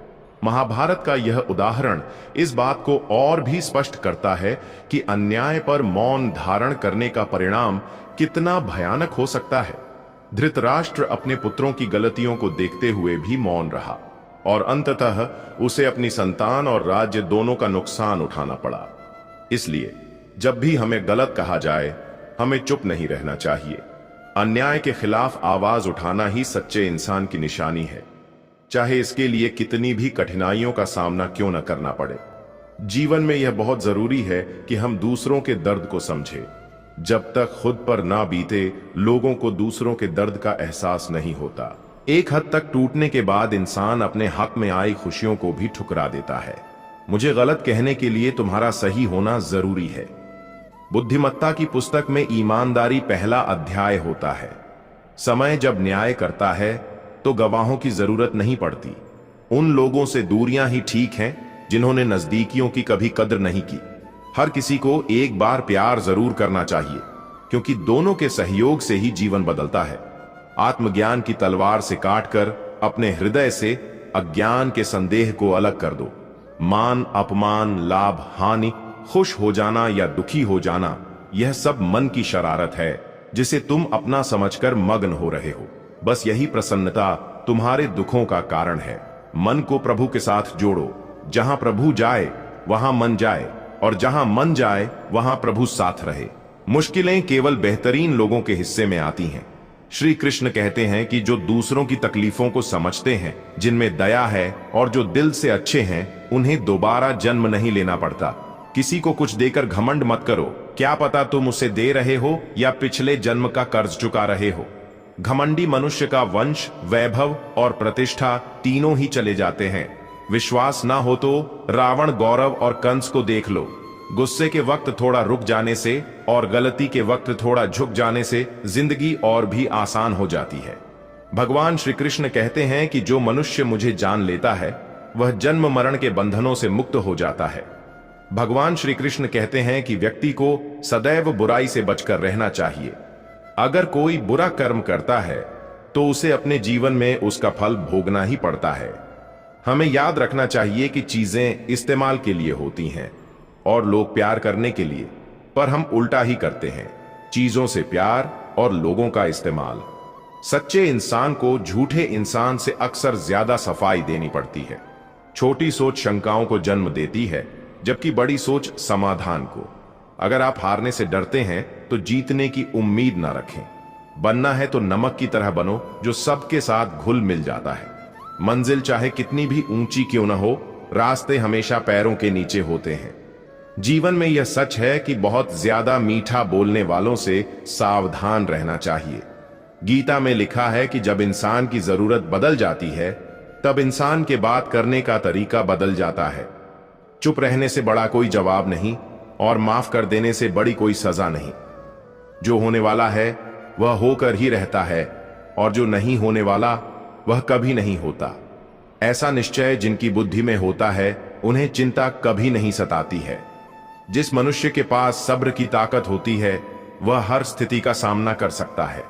महाभारत का यह उदाहरण इस बात को और भी स्पष्ट करता है कि अन्याय पर मौन धारण करने का परिणाम कितना भयानक हो सकता है। धृतराष्ट्र अपने पुत्रों की गलतियों को देखते हुए भी मौन रहा और अंततः उसे अपनी संतान और राज्य दोनों का नुकसान उठाना पड़ा। इसलिए जब भी हमें गलत कहा जाए, हमें चुप नहीं रहना चाहिए। अन्याय के खिलाफ आवाज उठाना ही सच्चे इंसान की निशानी है, चाहे इसके लिए कितनी भी कठिनाइयों का सामना क्यों न करना पड़े। जीवन में यह बहुत जरूरी है कि हम दूसरों के दर्द को समझें। जब तक खुद पर ना बीते, लोगों को दूसरों के दर्द का एहसास नहीं होता। एक हद तक टूटने के बाद इंसान अपने हक में आई खुशियों को भी ठुकरा देता है। मुझे गलत कहने के लिए तुम्हारा सही होना जरूरी है। बुद्धिमत्ता की पुस्तक में ईमानदारी पहला अध्याय होता है। समय जब न्याय करता है तो गवाहों की जरूरत नहीं पड़ती। उन लोगों से दूरियां ही ठीक हैं जिन्होंने नजदीकियों की कभी कद्र नहीं की। हर किसी को एक बार प्यार जरूर करना चाहिए, क्योंकि दोनों के सहयोग से ही जीवन बदलता है। आत्मज्ञान की तलवार से काटकर अपने हृदय से अज्ञान के संदेह को अलग कर दो। मान अपमान, लाभ हानि, खुश हो जाना या दुखी हो जाना, यह सब मन की शरारत है जिसे तुम अपना समझकर मग्न हो रहे हो। बस यही प्रसन्नता तुम्हारे दुखों का कारण है। मन को प्रभु के साथ जोड़ो। जहां प्रभु जाए वहां मन जाए, और जहां मन जाए वहां प्रभु साथ रहे। मुश्किलें केवल बेहतरीन लोगों के हिस्से में आती हैं। श्री कृष्ण कहते हैं कि जो दूसरों की तकलीफों को समझते हैं, जिनमें दया है और जो दिल से अच्छे हैं, उन्हें दोबारा जन्म नहीं लेना पड़ता। किसी को कुछ देकर घमंड मत करो। क्या पता तुम उसे दे रहे हो या पिछले जन्म का कर्ज चुका रहे हो। घमंडी मनुष्य का वंश, वैभव और प्रतिष्ठा तीनों ही चले जाते हैं। विश्वास ना हो तो रावण, गौरव और कंस को देख लो। गुस्से के वक्त थोड़ा रुक जाने से और गलती के वक्त थोड़ा झुक जाने से जिंदगी और भी आसान हो जाती है। भगवान श्री कृष्ण कहते हैं कि जो मनुष्य मुझे जान लेता है वह जन्म मरण के बंधनों से मुक्त हो जाता है। भगवान श्री कृष्ण कहते हैं कि व्यक्ति को सदैव बुराई से बचकर रहना चाहिए। अगर कोई बुरा कर्म करता है तो उसे अपने जीवन में उसका फल भोगना ही पड़ता है। हमें याद रखना चाहिए कि चीजें इस्तेमाल के लिए होती हैं और लोग प्यार करने के लिए, पर हम उल्टा ही करते हैं। चीजों से प्यार और लोगों का इस्तेमाल। सच्चे इंसान को झूठे इंसान से अक्सर ज्यादा सफाई देनी पड़ती है। छोटी सोच शंकाओं को जन्म देती है, जबकि बड़ी सोच समाधान को। अगर आप हारने से डरते हैं तो जीतने की उम्मीद ना रखें। बनना है तो नमक की तरह बनो, जो सबके साथ घुल मिल जाता है। मंजिल चाहे कितनी भी ऊंची क्यों ना हो, रास्ते हमेशा पैरों के नीचे होते हैं। जीवन में यह सच है कि बहुत ज्यादा मीठा बोलने वालों से सावधान रहना चाहिए। गीता में लिखा है कि जब इंसान की जरूरत बदल जाती है तब इंसान के बात करने का तरीका बदल जाता है। चुप रहने से बड़ा कोई जवाब नहीं और माफ कर देने से बड़ी कोई सजा नहीं। जो होने वाला है वह होकर ही रहता है और जो नहीं होने वाला वह कभी नहीं होता। ऐसा निश्चय जिनकी बुद्धि में होता है उन्हें चिंता कभी नहीं सताती है। जिस मनुष्य के पास सब्र की ताकत होती है वह हर स्थिति का सामना कर सकता है।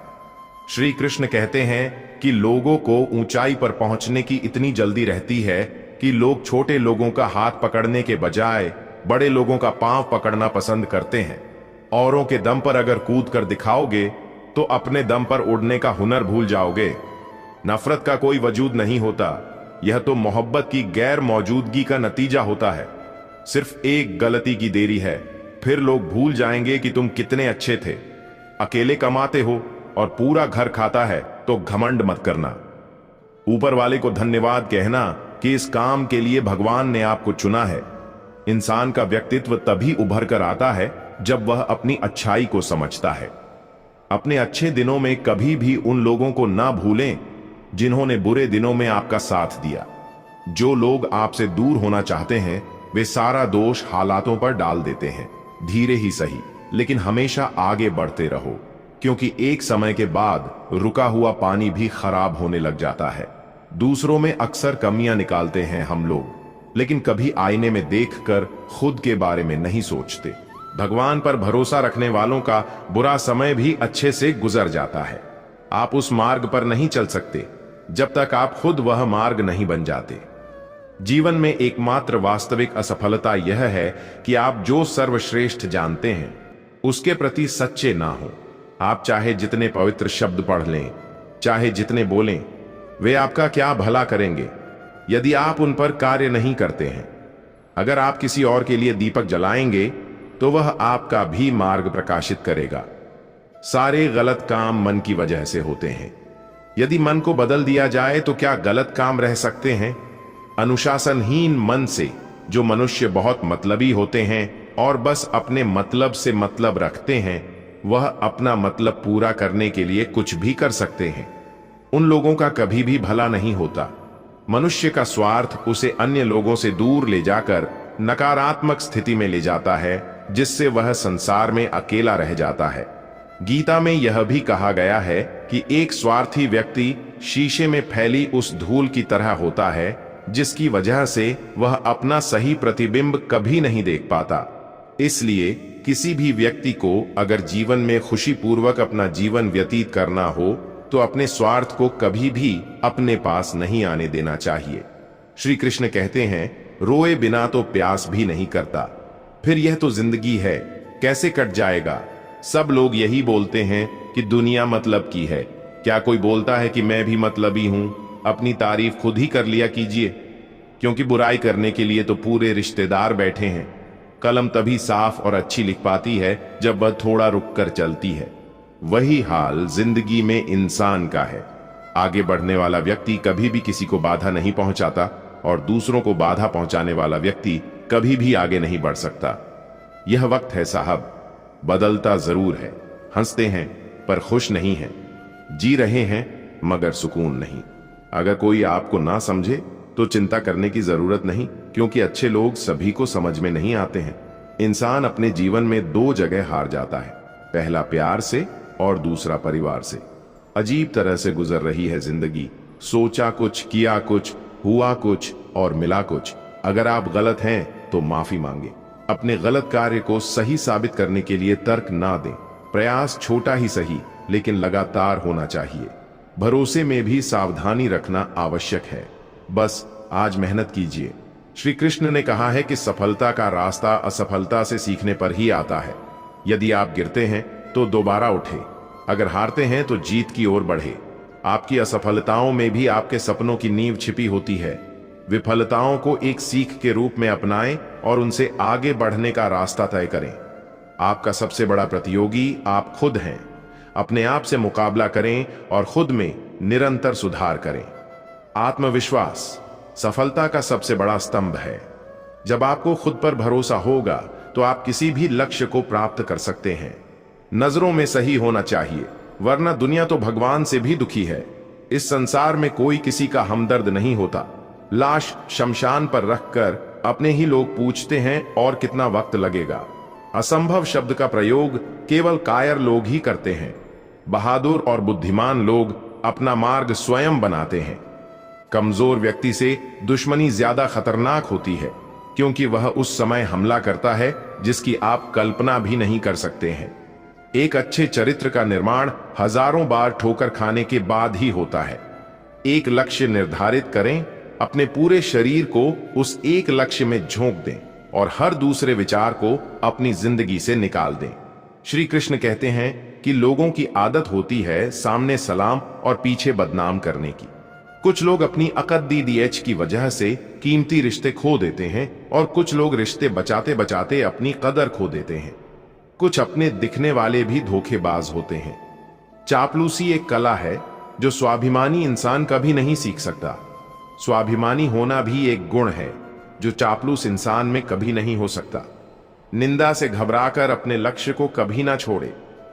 श्री कृष्ण कहते हैं कि लोगों को ऊंचाई पर पहुंचने की इतनी जल्दी रहती है कि लोग छोटे लोगों का हाथ पकड़ने के बजाय बड़े लोगों का पांव पकड़ना पसंद करते हैं। औरों के दम पर अगर कूद कर दिखाओगे तो अपने दम पर उड़ने का हुनर भूल जाओगे। नफरत का कोई वजूद नहीं होता, यह तो मोहब्बत की गैर मौजूदगी का नतीजा होता है। सिर्फ एक गलती की देरी है, फिर लोग भूल जाएंगे कि तुम कितने अच्छे थे। अकेले कमाते हो और पूरा घर खाता है तो घमंड मत करना। ऊपर वाले को धन्यवाद कहना कि इस काम के लिए भगवान ने आपको चुना है। इंसान का व्यक्तित्व तभी उभर कर आता है जब वह अपनी अच्छाई को समझता है। अपने अच्छे दिनों में कभी भी उन लोगों को ना भूलें जिन्होंने बुरे दिनों में आपका साथ दिया। जो लोग आपसे दूर होना चाहते हैं वे सारा दोष हालातों पर डाल देते हैं। धीरे ही सही, लेकिन हमेशा आगे बढ़ते रहो, क्योंकि एक समय के बाद रुका हुआ पानी भी खराब होने लग जाता है। दूसरों में अक्सर कमियां निकालते हैं हम लोग, लेकिन कभी आईने में देखकर खुद के बारे में नहीं सोचते। भगवान पर भरोसा रखने वालों का बुरा समय भी अच्छे से गुजर जाता है। आप उस मार्ग पर नहीं चल सकते जब तक आप खुद वह मार्ग नहीं बन जाते। जीवन में एकमात्र वास्तविक असफलता यह है कि आप जो सर्वश्रेष्ठ जानते हैं उसके प्रति सच्चे ना हो। आप चाहे जितने पवित्र शब्द पढ़ लें, चाहे जितने बोलें, वे आपका क्या भला करेंगे यदि आप उन पर कार्य नहीं करते हैं। अगर आप किसी और के लिए दीपक जलाएंगे तो वह आपका भी मार्ग प्रकाशित करेगा। सारे गलत काम मन की वजह से होते हैं। यदि मन को बदल दिया जाए तो क्या गलत काम रह सकते हैं? अनुशासनहीन मन से जो मनुष्य बहुत मतलबी होते हैं और बस अपने मतलब से मतलब रखते हैं, वह अपना मतलब पूरा करने के लिए कुछ भी कर सकते हैं। उन लोगों का कभी भी भला नहीं होता। मनुष्य का स्वार्थ उसे अन्य लोगों से दूर ले जाकर नकारात्मक स्थिति में ले जाता है, जिससे वह संसार में अकेला रह जाता है। गीता में यह भी कहा गया है कि एक स्वार्थी व्यक्ति शीशे में फैली उस धूल की तरह होता है जिसकी वजह से वह अपना सही प्रतिबिंब कभी नहीं देख पाता। इसलिए किसी भी व्यक्ति को अगर जीवन में खुशीपूर्वक अपना जीवन व्यतीत करना हो तो अपने स्वार्थ को कभी भी अपने पास नहीं आने देना चाहिए। श्री कृष्ण कहते हैं, रोए बिना तो प्यास भी नहीं करता। फिर यह तो जिंदगी है, कैसे कट जाएगा। सब लोग यही बोलते हैं कि दुनिया मतलब की है। क्या कोई बोलता है कि मैं भी मतलबी हूं? अपनी तारीफ खुद ही कर लिया कीजिए, क्योंकि बुराई करने के लिए तो पूरे रिश्तेदार बैठे हैं। कलम तभी साफ और अच्छी लिख पाती है जब वह थोड़ा रुक कर चलती है। वही हाल जिंदगी में इंसान का है। आगे बढ़ने वाला व्यक्ति कभी भी किसी को बाधा नहीं पहुंचाता और दूसरों को बाधा पहुंचाने वाला व्यक्ति कभी भी आगे नहीं बढ़ सकता। यह वक्त है साहब, बदलता जरूर है। हंसते हैं पर खुश नहीं हैं, जी रहे हैं मगर सुकून नहीं। अगर कोई आपको ना समझे तो चिंता करने की जरूरत नहीं, क्योंकि अच्छे लोग सभी को समझ में नहीं आते हैं। इंसान अपने जीवन में दो जगह हार जाता है, पहला प्यार से और दूसरा परिवार से। अजीब तरह से गुजर रही है जिंदगी। सोचा कुछ, किया कुछ, हुआ कुछ और मिला कुछ। अगर आप गलत हैं तो माफी मांगे। अपने गलत कार्य को सही साबित करने के लिए तर्क ना दें। प्रयास छोटा ही सही लेकिन लगातार होना चाहिए। भरोसे में भी सावधानी रखना आवश्यक है। बस आज मेहनत कीजिए। श्री कृष्ण ने कहा है कि सफलता का रास्ता असफलता से सीखने पर ही आता है। यदि आप गिरते हैं तो दोबारा उठे, अगर हारते हैं तो जीत की ओर बढ़े। आपकी असफलताओं में भी आपके सपनों की नींव छिपी होती है। विफलताओं को एक सीख के रूप में अपनाएं और उनसे आगे बढ़ने का रास्ता तय करें। आपका सबसे बड़ा प्रतियोगी आप खुद हैं। अपने आप से मुकाबला करें और खुद में निरंतर सुधार करें। आत्मविश्वास सफलता का सबसे बड़ा स्तंभ है। जब आपको खुद पर भरोसा होगा तो आप किसी भी लक्ष्य को प्राप्त कर सकते हैं। नजरों में सही होना चाहिए, वरना दुनिया तो भगवान से भी दुखी है। इस संसार में कोई किसी का हमदर्द नहीं होता। लाश शमशान पर रखकर अपने ही लोग पूछते हैं और कितना वक्त लगेगा। असंभव शब्द का प्रयोग केवल कायर लोग ही करते हैं। बहादुर और बुद्धिमान लोग अपना मार्ग स्वयं बनाते हैं। कमजोर व्यक्ति से दुश्मनी ज्यादा खतरनाक होती है, क्योंकि वह उस समय हमला करता है जिसकी आप कल्पना भी नहीं कर सकते हैं। एक अच्छे चरित्र का निर्माण हजारों बार ठोकर खाने के बाद ही होता है। एक लक्ष्य निर्धारित करें, अपने पूरे शरीर को उस एक लक्ष्य में झोंक दें और हर दूसरे विचार को अपनी जिंदगी से निकाल दें। श्री कृष्ण कहते हैं कि लोगों की आदत होती है सामने सलाम और पीछे बदनाम करने की। कुछ लोग अपनी अकद्दीएच की वजह से कीमती रिश्ते खो देते हैं और कुछ लोग रिश्ते बचाते बचाते अपनी कदर खो देते हैं। कुछ अपने दिखने वाले भी धोखेबाज होते हैं। चापलूसी एक कला है जो स्वाभिमानी इंसान कभी नहीं सीख सकता। स्वाभिमानी होना भी एक गुण है जो चापलूस इंसान में कभी नहीं हो सकता। निंदा से घबराकर अपने लक्ष्य को कभी ना छोड़े,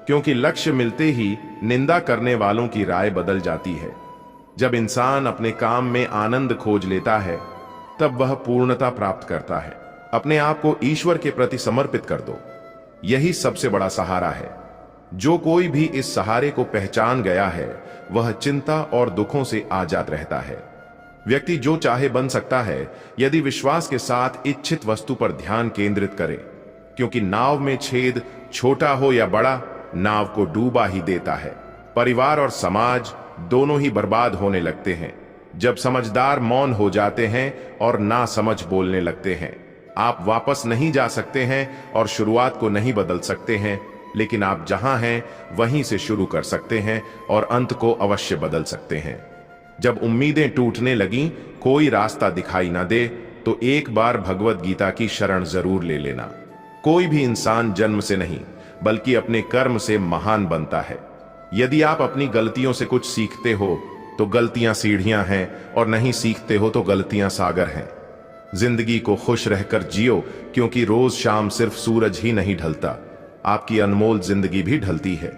क्योंकि लक्ष्य मिलते ही निंदा करने वालों की राय बदल जाती है। जब इंसान अपने काम में आनंद खोज लेता है तब वह पूर्णता प्राप्त करता है। अपने आप को ईश्वर के प्रति समर्पित कर दो, यही सबसे बड़ा सहारा है। जो कोई भी इस सहारे को पहचान गया है वह चिंता और दुखों से आजाद रहता है। व्यक्ति जो चाहे बन सकता है यदि विश्वास के साथ इच्छित वस्तु पर ध्यान केंद्रित करे, क्योंकि नाव में छेद छोटा हो या बड़ा, नाव को डूबा ही देता है। परिवार और समाज दोनों ही बर्बाद होने लगते हैं जब समझदार मौन हो जाते हैं और ना समझ बोलने लगते हैं। आप वापस नहीं जा सकते हैं और शुरुआत को नहीं बदल सकते हैं, लेकिन आप जहां हैं वहीं से शुरू कर सकते हैं और अंत को अवश्य बदल सकते हैं। जब उम्मीदें टूटने लगीं, कोई रास्ता दिखाई ना दे, तो एक बार भगवत गीता की शरण जरूर ले लेना। कोई भी इंसान जन्म से नहीं बल्कि अपने कर्म से महान बनता है। यदि आप अपनी गलतियों से कुछ सीखते हो तो गलतियां सीढ़ियां हैं, और नहीं सीखते हो तो गलतियां सागर हैं। जिंदगी को खुश रहकर जियो, क्योंकि रोज शाम सिर्फ सूरज ही नहीं ढलता, आपकी अनमोल जिंदगी भी ढलती है।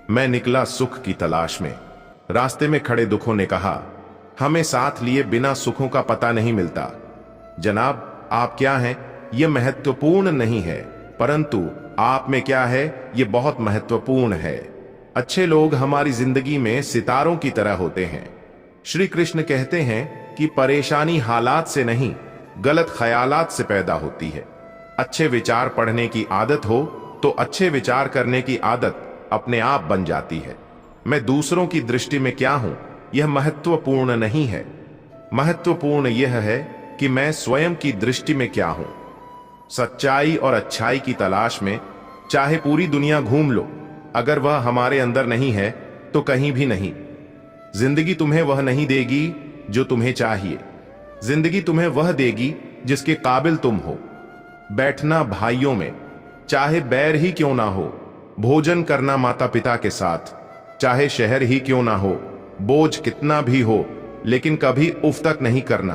मैं निकला सुख की तलाश में। रास्ते में खड़े दुखों ने कहा, हमें साथ लिए बिना सुखों का पता नहीं मिलता। जनाब, आप क्या हैं यह महत्वपूर्ण नहीं है, परंतु आप में क्या है यह बहुत महत्वपूर्ण है। अच्छे लोग हमारी जिंदगी में सितारों की तरह होते हैं। श्री कृष्ण कहते हैं कि परेशानी हालात से नहीं, गलत ख्यालात से पैदा होती है। अच्छे विचार पढ़ने की आदत हो तो अच्छे विचार करने की आदत अपने आप बन जाती है। मैं दूसरों की दृष्टि में क्या हूं यह महत्वपूर्ण नहीं है, महत्वपूर्ण यह है कि मैं स्वयं की दृष्टि में क्या हूं। सच्चाई और अच्छाई की तलाश में चाहे पूरी दुनिया घूम लो, अगर वह हमारे अंदर नहीं है तो कहीं भी नहीं। जिंदगी तुम्हें वह नहीं देगी जो तुम्हें चाहिए, जिंदगी तुम्हें वह देगी जिसके काबिल तुम हो। बैठना भाइयों में, चाहे बैर ही क्यों ना हो, भोजन करना माता पिता के साथ, चाहे शहर ही क्यों ना हो, बोझ कितना भी हो, लेकिन कभी उफ तक नहीं करना।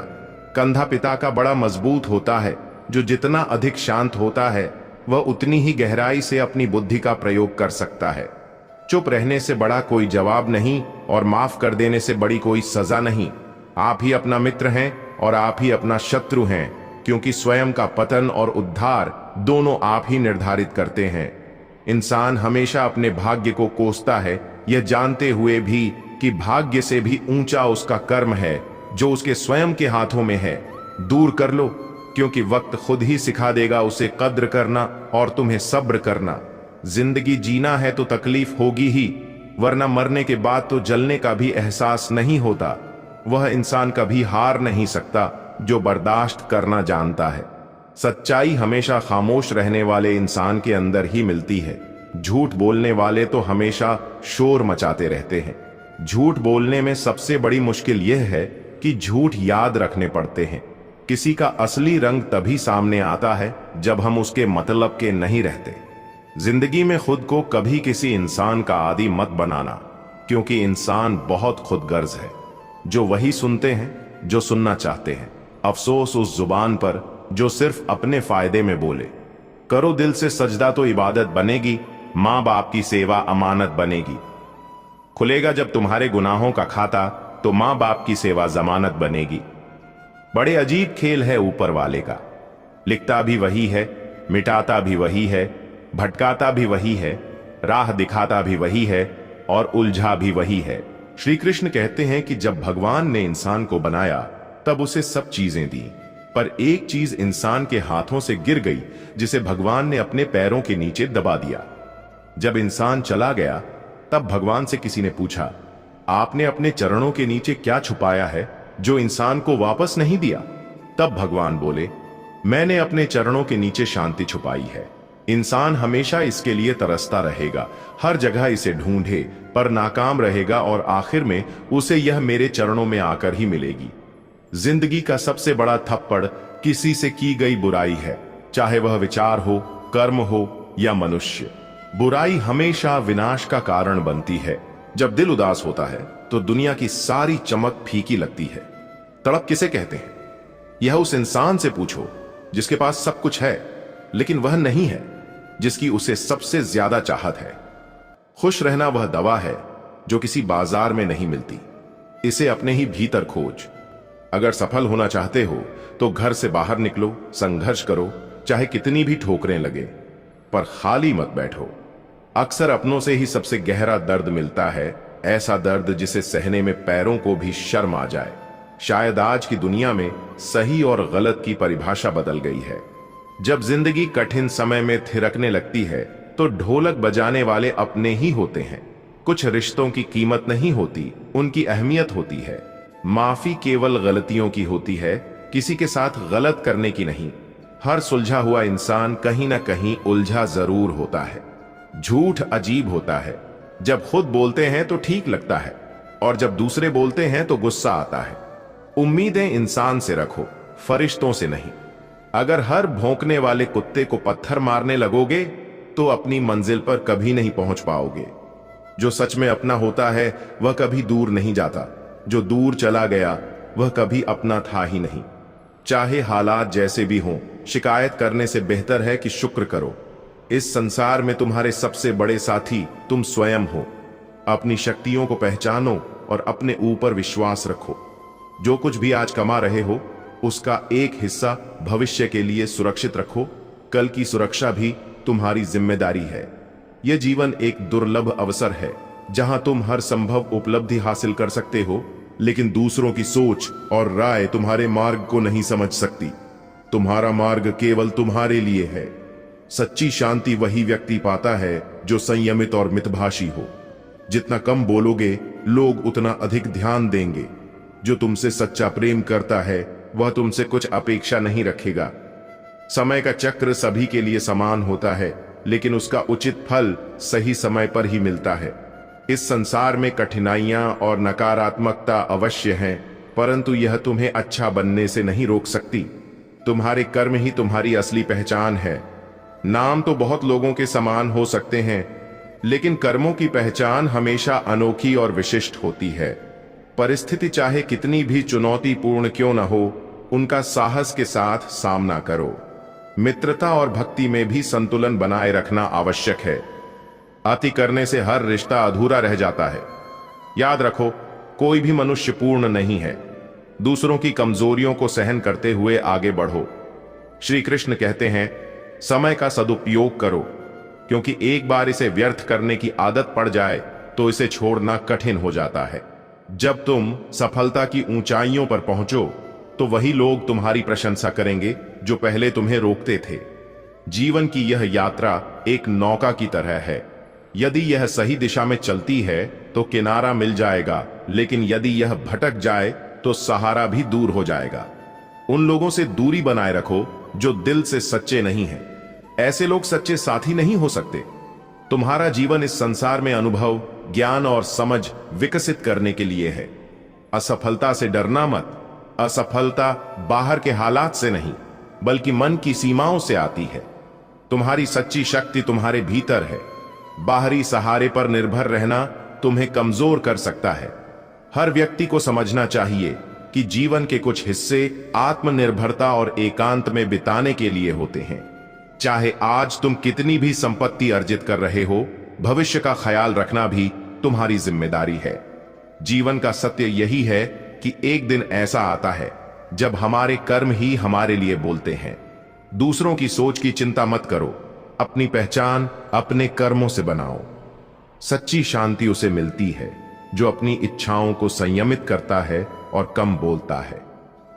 कंधा पिता का बड़ा मजबूत होता है, जो जितना अधिक शांत होता है वह उतनी ही गहराई से अपनी बुद्धि का प्रयोग कर सकता है। चुप रहने से बड़ा कोई जवाब नहीं और माफ कर देने से बड़ी कोई सजा नहीं। आप ही अपना मित्र हैं और आप ही अपना शत्रु हैं, क्योंकि स्वयं का पतन और उद्धार दोनों आप ही निर्धारित करते हैं। इंसान हमेशा अपने भाग्य को कोसता है, यह जानते हुए भी कि भाग्य से भी ऊंचा उसका कर्म है जो उसके स्वयं के हाथों में है। दूर कर लो, क्योंकि वक्त खुद ही सिखा देगा उसे कद्र करना और तुम्हें सब्र करना। जिंदगी जीना है तो तकलीफ होगी ही, वरना मरने के बाद तो जलने का भी एहसास नहीं होता। वह इंसान कभी हार नहीं सकता जो बर्दाश्त करना जानता है। सच्चाई हमेशा खामोश रहने वाले इंसान के अंदर ही मिलती है। झूठ बोलने वाले तो हमेशा शोर मचाते रहते हैं। झूठ बोलने में सबसे बड़ी मुश्किल यह है कि झूठ याद रखने पड़ते हैं। किसी का असली रंग तभी सामने आता है जब हम उसके मतलब के नहीं रहते। जिंदगी में खुद को कभी किसी इंसान का आदी मत बनाना, क्योंकि इंसान बहुत खुदगर्ज है। जो वही सुनते हैं जो सुनना चाहते हैं। अफसोस उस जुबान पर जो सिर्फ अपने फायदे में बोले। करो दिल से सजदा तो इबादत बनेगी, माँ बाप की सेवा अमानत बनेगी। खुलेगा जब तुम्हारे गुनाहों का खाता तो माँ बाप की सेवा जमानत बनेगी। बड़े अजीब खेल है ऊपर वाले का, लिखता भी वही है, मिटाता भी वही है, भटकाता भी वही है, राह दिखाता भी वही है और उलझा भी वही है। श्री कृष्ण कहते हैं कि जब भगवान ने इंसान को बनाया तब उसे सब चीजें दी, पर एक चीज इंसान के हाथों से गिर गई जिसे भगवान ने अपने पैरों के नीचे दबा दिया। जब इंसान चला गया तब भगवान से किसी ने पूछा, आपने अपने चरणों के नीचे क्या छुपाया है जो इंसान को वापस नहीं दिया? तब भगवान बोले, मैंने अपने चरणों के नीचे शांति छुपाई है। इंसान हमेशा इसके लिए तरसता रहेगा, हर जगह इसे ढूंढे पर नाकाम रहेगा और आखिर में उसे यह मेरे चरणों में आकर ही मिलेगी। जिंदगी का सबसे बड़ा थप्पड़ किसी से की गई बुराई है, चाहे वह विचार हो, कर्म हो या मनुष्य। बुराई हमेशा विनाश का कारण बनती है। जब दिल उदास होता है तो दुनिया की सारी चमक फीकी लगती है। तड़प किसे कहते हैं? यह उस इंसान से पूछो जिसके पास सब कुछ है, लेकिन वह नहीं है जिसकी उसे सबसे ज्यादा चाहत है। खुश रहना वह दवा है जो किसी बाजार में नहीं मिलती। इसे अपने ही भीतर खोज। अगर सफल होना चाहते हो तो घर से बाहर निकलो, संघर्ष करो, चाहे कितनी भी ठोकरें लगे, पर खाली मत बैठो। अक्सर अपनों से ही सबसे गहरा दर्द मिलता है, ऐसा दर्द जिसे सहने में पैरों को भी शर्म आ जाए। शायद आज की दुनिया में सही और गलत की परिभाषा बदल गई है। जब जिंदगी कठिन समय में थिरकने लगती है तो ढोलक बजाने वाले अपने ही होते हैं। कुछ रिश्तों की कीमत नहीं होती, उनकी अहमियत होती है। माफी केवल गलतियों की होती है, किसी के साथ गलत करने की नहीं। हर सुलझा हुआ इंसान कहीं ना कहीं उलझा जरूर होता है। झूठ अजीब होता है, जब खुद बोलते हैं तो ठीक लगता है और जब दूसरे बोलते हैं तो गुस्सा आता है। उम्मीदें इंसान से रखो, फरिश्तों से नहीं। अगर हर भौंकने वाले कुत्ते को पत्थर मारने लगोगे तो अपनी मंजिल पर कभी नहीं पहुंच पाओगे। जो सच में अपना होता है वह कभी दूर नहीं जाता, जो दूर चला गया वह कभी अपना था ही नहीं। चाहे हालात जैसे भी हों, शिकायत करने से बेहतर है कि शुक्र करो। इस संसार में तुम्हारे सबसे बड़े साथी तुम स्वयं हो। अपनी शक्तियों को पहचानो और अपने ऊपर विश्वास रखो। जो कुछ भी आज कमा रहे हो उसका एक हिस्सा भविष्य के लिए सुरक्षित रखो। कल की सुरक्षा भी तुम्हारी जिम्मेदारी है। यह जीवन एक दुर्लभ अवसर है जहां तुम हर संभव उपलब्धि हासिल कर सकते हो, लेकिन दूसरों की सोच और राय तुम्हारे मार्ग को नहीं समझ सकती। तुम्हारा मार्ग केवल तुम्हारे लिए है। सच्ची शांति वही व्यक्ति पाता है जो संयमित और मितभाषी हो। जितना कम बोलोगे लोग उतना अधिक ध्यान देंगे। जो तुमसे सच्चा प्रेम करता है वह तुमसे कुछ अपेक्षा नहीं रखेगा। समय का चक्र सभी के लिए समान होता है, लेकिन उसका उचित फल सही समय पर ही मिलता है। इस संसार में कठिनाइयां और नकारात्मकता अवश्य हैं, परंतु यह तुम्हें अच्छा बनने से नहीं रोक सकती। तुम्हारे कर्म ही तुम्हारी असली पहचान है। नाम तो बहुत लोगों के समान हो सकते हैं, लेकिन कर्मों की पहचान हमेशा अनोखी और विशिष्ट होती है। परिस्थिति चाहे कितनी भी चुनौतीपूर्ण क्यों न हो, उनका साहस के साथ सामना करो। मित्रता और भक्ति में भी संतुलन बनाए रखना आवश्यक है। अति करने से हर रिश्ता अधूरा रह जाता है। याद रखो, कोई भी मनुष्य पूर्ण नहीं है। दूसरों की कमजोरियों को सहन करते हुए आगे बढ़ो। श्री कृष्ण कहते हैं, समय का सदुपयोग करो, क्योंकि एक बार इसे व्यर्थ करने की आदत पड़ जाए तो इसे छोड़ना कठिन हो जाता है। जब तुम सफलता की ऊंचाइयों पर पहुंचो तो वही लोग तुम्हारी प्रशंसा करेंगे जो पहले तुम्हें रोकते थे। जीवन की यह यात्रा एक नौका की तरह है। यदि यह सही दिशा में चलती है तो किनारा मिल जाएगा, लेकिन यदि यह भटक जाए तो सहारा भी दूर हो जाएगा। उन लोगों से दूरी बनाए रखो जो दिल से सच्चे नहीं हैं। ऐसे लोग सच्चे साथी नहीं हो सकते। तुम्हारा जीवन इस संसार में अनुभव, ज्ञान और समझ विकसित करने के लिए है। असफलता से डरना मत। असफलता बाहर के हालात से नहीं, बल्कि मन की सीमाओं से आती है। तुम्हारी सच्ची शक्ति तुम्हारे भीतर है। बाहरी सहारे पर निर्भर रहना तुम्हें कमजोर कर सकता है। हर व्यक्ति को समझना चाहिए कि जीवन के कुछ हिस्से आत्मनिर्भरता और एकांत में बिताने के लिए होते हैं। चाहे आज तुम कितनी भी संपत्ति अर्जित कर रहे हो, भविष्य का ख्याल रखना भी तुम्हारी जिम्मेदारी है। जीवन का सत्य यही है कि एक दिन ऐसा आता है जब हमारे कर्म ही हमारे लिए बोलते हैं। दूसरों की सोच की चिंता मत करो, अपनी पहचान अपने कर्मों से बनाओ। सच्ची शांति उसे मिलती है जो अपनी इच्छाओं को संयमित करता है और कम बोलता है।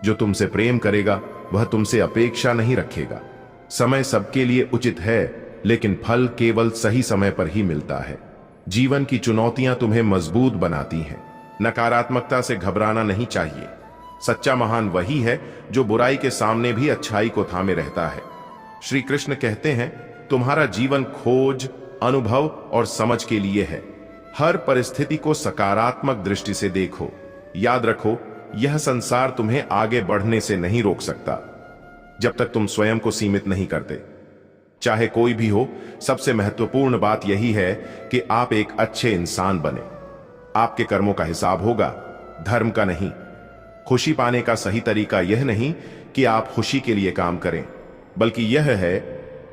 जो तुमसे प्रेम करेगा वह तुमसे अपेक्षा नहीं रखेगा। समय सबके लिए उचित है, लेकिन फल केवल सही समय पर ही मिलता है। जीवन की चुनौतियां तुम्हें मजबूत बनाती हैं। नकारात्मकता से घबराना नहीं चाहिए। सच्चा महान वही है जो बुराई के सामने भी अच्छाई को थामे रहता है। श्री कृष्ण कहते हैं, तुम्हारा जीवन खोज, अनुभव और समझ के लिए है। हर परिस्थिति को सकारात्मक दृष्टि से देखो। याद रखो, यह संसार तुम्हें आगे बढ़ने से नहीं रोक सकता जब तक तुम स्वयं को सीमित नहीं करते। चाहे कोई भी हो, सबसे महत्वपूर्ण बात यही है कि आप एक अच्छे इंसान बने। आपके कर्मों का हिसाब होगा, धर्म का नहीं। खुशी पाने का सही तरीका यह नहीं कि आप खुशी के लिए काम करें, बल्कि यह है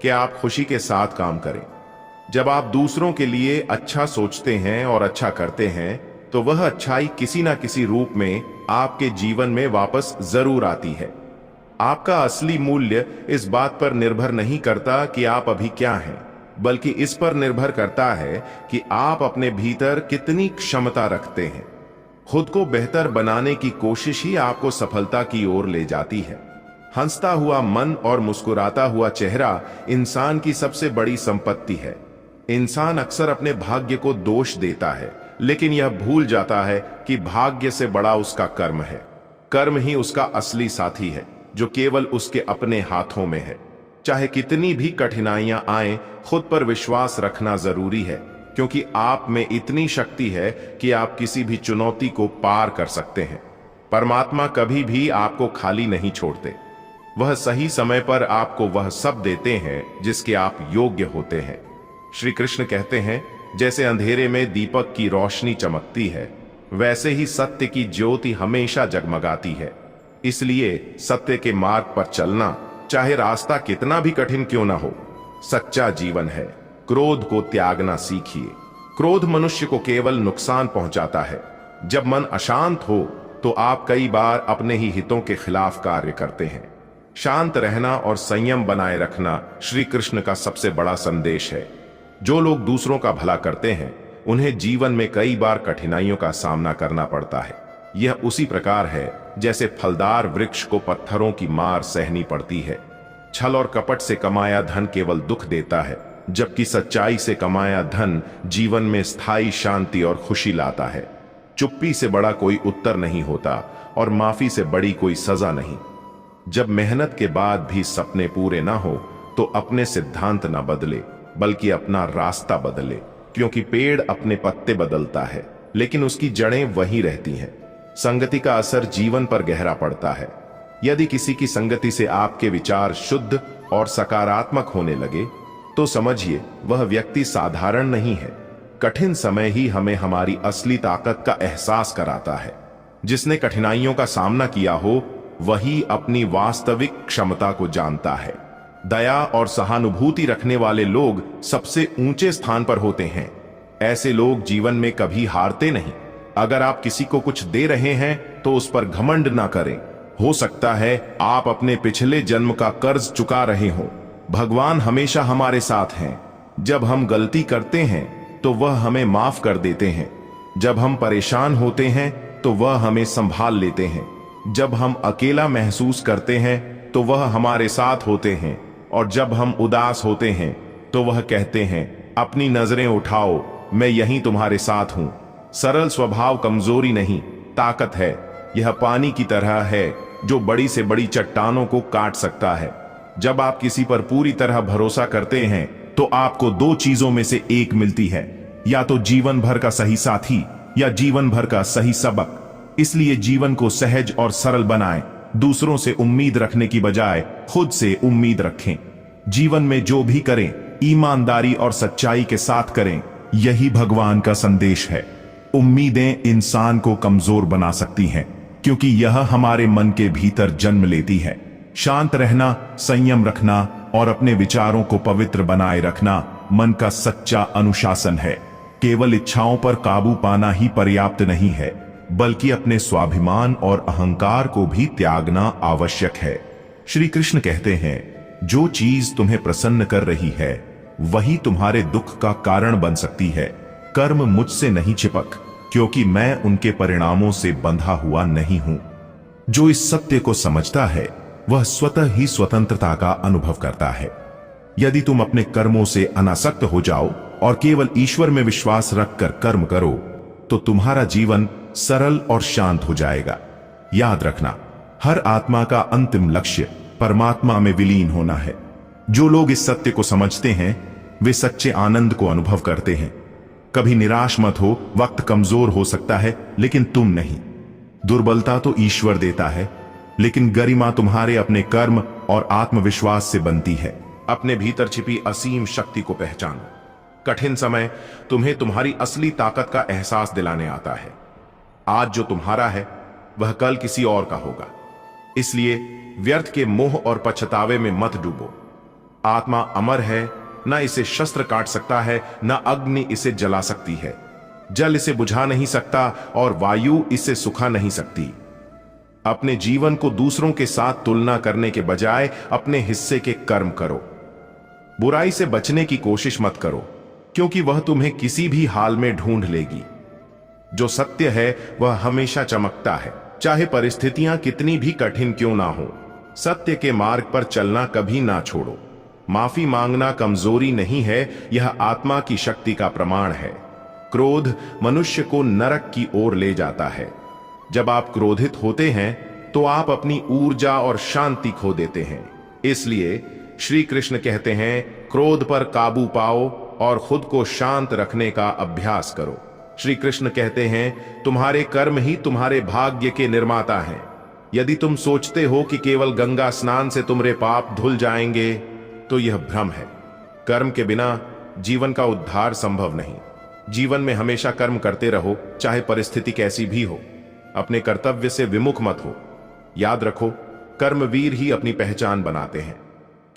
कि आप खुशी के साथ काम करें। जब आप दूसरों के लिए अच्छा सोचते हैं और अच्छा करते हैं, तो वह अच्छाई किसी ना किसी रूप में आपके जीवन में वापस जरूर आती है। आपका असली मूल्य इस बात पर निर्भर नहीं करता कि आप अभी क्या हैं, बल्कि इस पर निर्भर करता है कि आप अपने भीतर कितनी क्षमता रखते हैं। खुद को बेहतर बनाने की कोशिश ही आपको सफलता की ओर ले जाती है। हंसता हुआ मन और मुस्कुराता हुआ चेहरा इंसान की सबसे बड़ी संपत्ति है। इंसान अक्सर अपने भाग्य को दोष देता है, लेकिन यह भूल जाता है कि भाग्य से बड़ा उसका कर्म है। कर्म ही उसका असली साथी है, जो केवल उसके अपने हाथों में है। चाहे कितनी भी कठिनाइयां आएं, खुद पर विश्वास रखना जरूरी है, क्योंकि आप में इतनी शक्ति है कि आप किसी भी चुनौती को पार कर सकते हैं। परमात्मा कभी भी आपको खाली नहीं छोड़ते। वह सही समय पर आपको वह सब देते हैं जिसके आप योग्य होते हैं। श्री कृष्ण कहते हैं, जैसे अंधेरे में दीपक की रोशनी चमकती है, वैसे ही सत्य की ज्योति हमेशा जगमगाती है। इसलिए सत्य के मार्ग पर चलना, चाहे रास्ता कितना भी कठिन क्यों ना हो, सच्चा जीवन है। क्रोध को त्यागना सीखिए। क्रोध मनुष्य को केवल नुकसान पहुंचाता है। जब मन अशांत हो तो आप कई बार अपने ही हितों के खिलाफ कार्य करते हैं। शांत रहना और संयम बनाए रखना श्री कृष्ण का सबसे बड़ा संदेश है। जो लोग दूसरों का भला करते हैं, उन्हें जीवन में कई बार कठिनाइयों का सामना करना पड़ता है। यह उसी प्रकार है जैसे फलदार वृक्ष को पत्थरों की मार सहनी पड़ती है। छल और कपट से कमाया धन केवल दुख देता है, जबकि सच्चाई से कमाया धन जीवन में स्थायी शांति और खुशी लाता है। चुप्पी से बड़ा कोई उत्तर नहीं होता और माफी से बड़ी कोई सजा नहीं। जब मेहनत के बाद भी सपने पूरे ना हो, तो अपने सिद्धांत ना बदले, बल्कि अपना रास्ता बदले, क्योंकि पेड़ अपने पत्ते बदलता है, लेकिन उसकी जड़ें वहीं रहती हैं। संगति का असर जीवन पर गहरा पड़ता है। यदि किसी की संगति से आपके विचार शुद्ध और सकारात्मक होने लगे, तो समझिए वह व्यक्ति साधारण नहीं है। कठिन समय ही हमें हमारी असली ताकत का एहसास कराता है। जिसने कठिनाइयों का सामना किया हो, वही अपनी वास्तविक क्षमता को जानता है। दया और सहानुभूति रखने वाले लोग सबसे ऊंचे स्थान पर होते हैं। ऐसे लोग जीवन में कभी हारते नहीं। अगर आप किसी को कुछ दे रहे हैं, तो उस पर घमंड ना करें। हो सकता है आप अपने पिछले जन्म का कर्ज चुका रहे हो। भगवान हमेशा हमारे साथ हैं। जब हम गलती करते हैं, तो वह हमें माफ कर देते हैं। जब हम परेशान होते हैं, तो वह हमें संभाल लेते हैं। जब हम अकेला महसूस करते हैं, तो वह हमारे साथ होते हैं। और जब हम उदास होते हैं, तो वह कहते हैं, अपनी नजरें उठाओ, मैं यहीं तुम्हारे साथ हूं। सरल स्वभाव कमजोरी नहीं, ताकत है। यह पानी की तरह है, जो बड़ी से बड़ी चट्टानों को काट सकता है। जब आप किसी पर पूरी तरह भरोसा करते हैं, तो आपको दो चीजों में से एक मिलती है, या तो जीवन भर का सही साथी, या जीवन भर का सही सबक। इसलिए जीवन को सहज और सरल बनाएं। दूसरों से उम्मीद रखने की बजाय खुद से उम्मीद रखें। जीवन में जो भी करें, ईमानदारी और सच्चाई के साथ करें। यही भगवान का संदेश है। उम्मीदें इंसान को कमजोर बना सकती हैं, क्योंकि यह हमारे मन के भीतर जन्म लेती है। शांत रहना, संयम रखना और अपने विचारों को पवित्र बनाए रखना मन का सच्चा अनुशासन है। केवल इच्छाओं पर काबू पाना ही पर्याप्त नहीं है, बल्कि अपने स्वाभिमान और अहंकार को भी त्यागना आवश्यक है। श्री कृष्ण कहते हैं, जो चीज तुम्हें प्रसन्न कर रही है, वही तुम्हारे दुख का कारण बन सकती है। कर्म मुझसे नहीं चिपक, क्योंकि मैं उनके परिणामों से बंधा हुआ नहीं हूं। जो इस सत्य को समझता है, वह स्वतः ही स्वतंत्रता का अनुभव करता है। यदि तुम अपने कर्मों से अनासक्त हो जाओ और केवल ईश्वर में विश्वास रखकर कर्म करो, तो तुम्हारा जीवन सरल और शांत हो जाएगा। याद रखना, हर आत्मा का अंतिम लक्ष्य परमात्मा में विलीन होना है। जो लोग इस सत्य को समझते हैं, वे सच्चे आनंद को अनुभव करते हैं। कभी निराश मत हो। वक्त कमजोर हो सकता है, लेकिन तुम नहीं। दुर्बलता तो ईश्वर देता है, लेकिन गरिमा तुम्हारे अपने कर्म और आत्मविश्वास से बनती है। अपने भीतर छिपी असीम शक्ति को पहचानो। कठिन समय तुम्हें तुम्हारी असली ताकत का एहसास दिलाने आता है। आज जो तुम्हारा है, वह कल किसी और का होगा। इसलिए व्यर्थ के मोह और पछतावे में मत डूबो। आत्मा अमर है, न इसे शस्त्र काट सकता है, न अग्नि इसे जला सकती है, जल इसे बुझा नहीं सकता और वायु इसे सुखा नहीं सकती। अपने जीवन को दूसरों के साथ तुलना करने के बजाय अपने हिस्से के कर्म करो। बुराई से बचने की कोशिश मत करो, क्योंकि वह तुम्हें किसी भी हाल में ढूंढ लेगी। जो सत्य है वह हमेशा चमकता है, चाहे परिस्थितियां कितनी भी कठिन क्यों ना हो। सत्य के मार्ग पर चलना कभी ना छोड़ो। माफी मांगना कमजोरी नहीं है, यह आत्मा की शक्ति का प्रमाण है। क्रोध मनुष्य को नरक की ओर ले जाता है। जब आप क्रोधित होते हैं तो आप अपनी ऊर्जा और शांति खो देते हैं। इसलिए श्री कृष्ण कहते हैं, क्रोध पर काबू पाओ और खुद को शांत रखने का अभ्यास करो। श्री कृष्ण कहते हैं, तुम्हारे कर्म ही तुम्हारे भाग्य के निर्माता हैं। यदि तुम सोचते हो कि केवल गंगा स्नान से तुम्हारे पाप धुल जाएंगे तो यह भ्रम है। कर्म के बिना जीवन का उद्धार संभव नहीं। जीवन में हमेशा कर्म करते रहो, चाहे परिस्थिति कैसी भी हो। अपने कर्तव्य से विमुख मत हो। याद रखो, कर्मवीर ही अपनी पहचान बनाते हैं।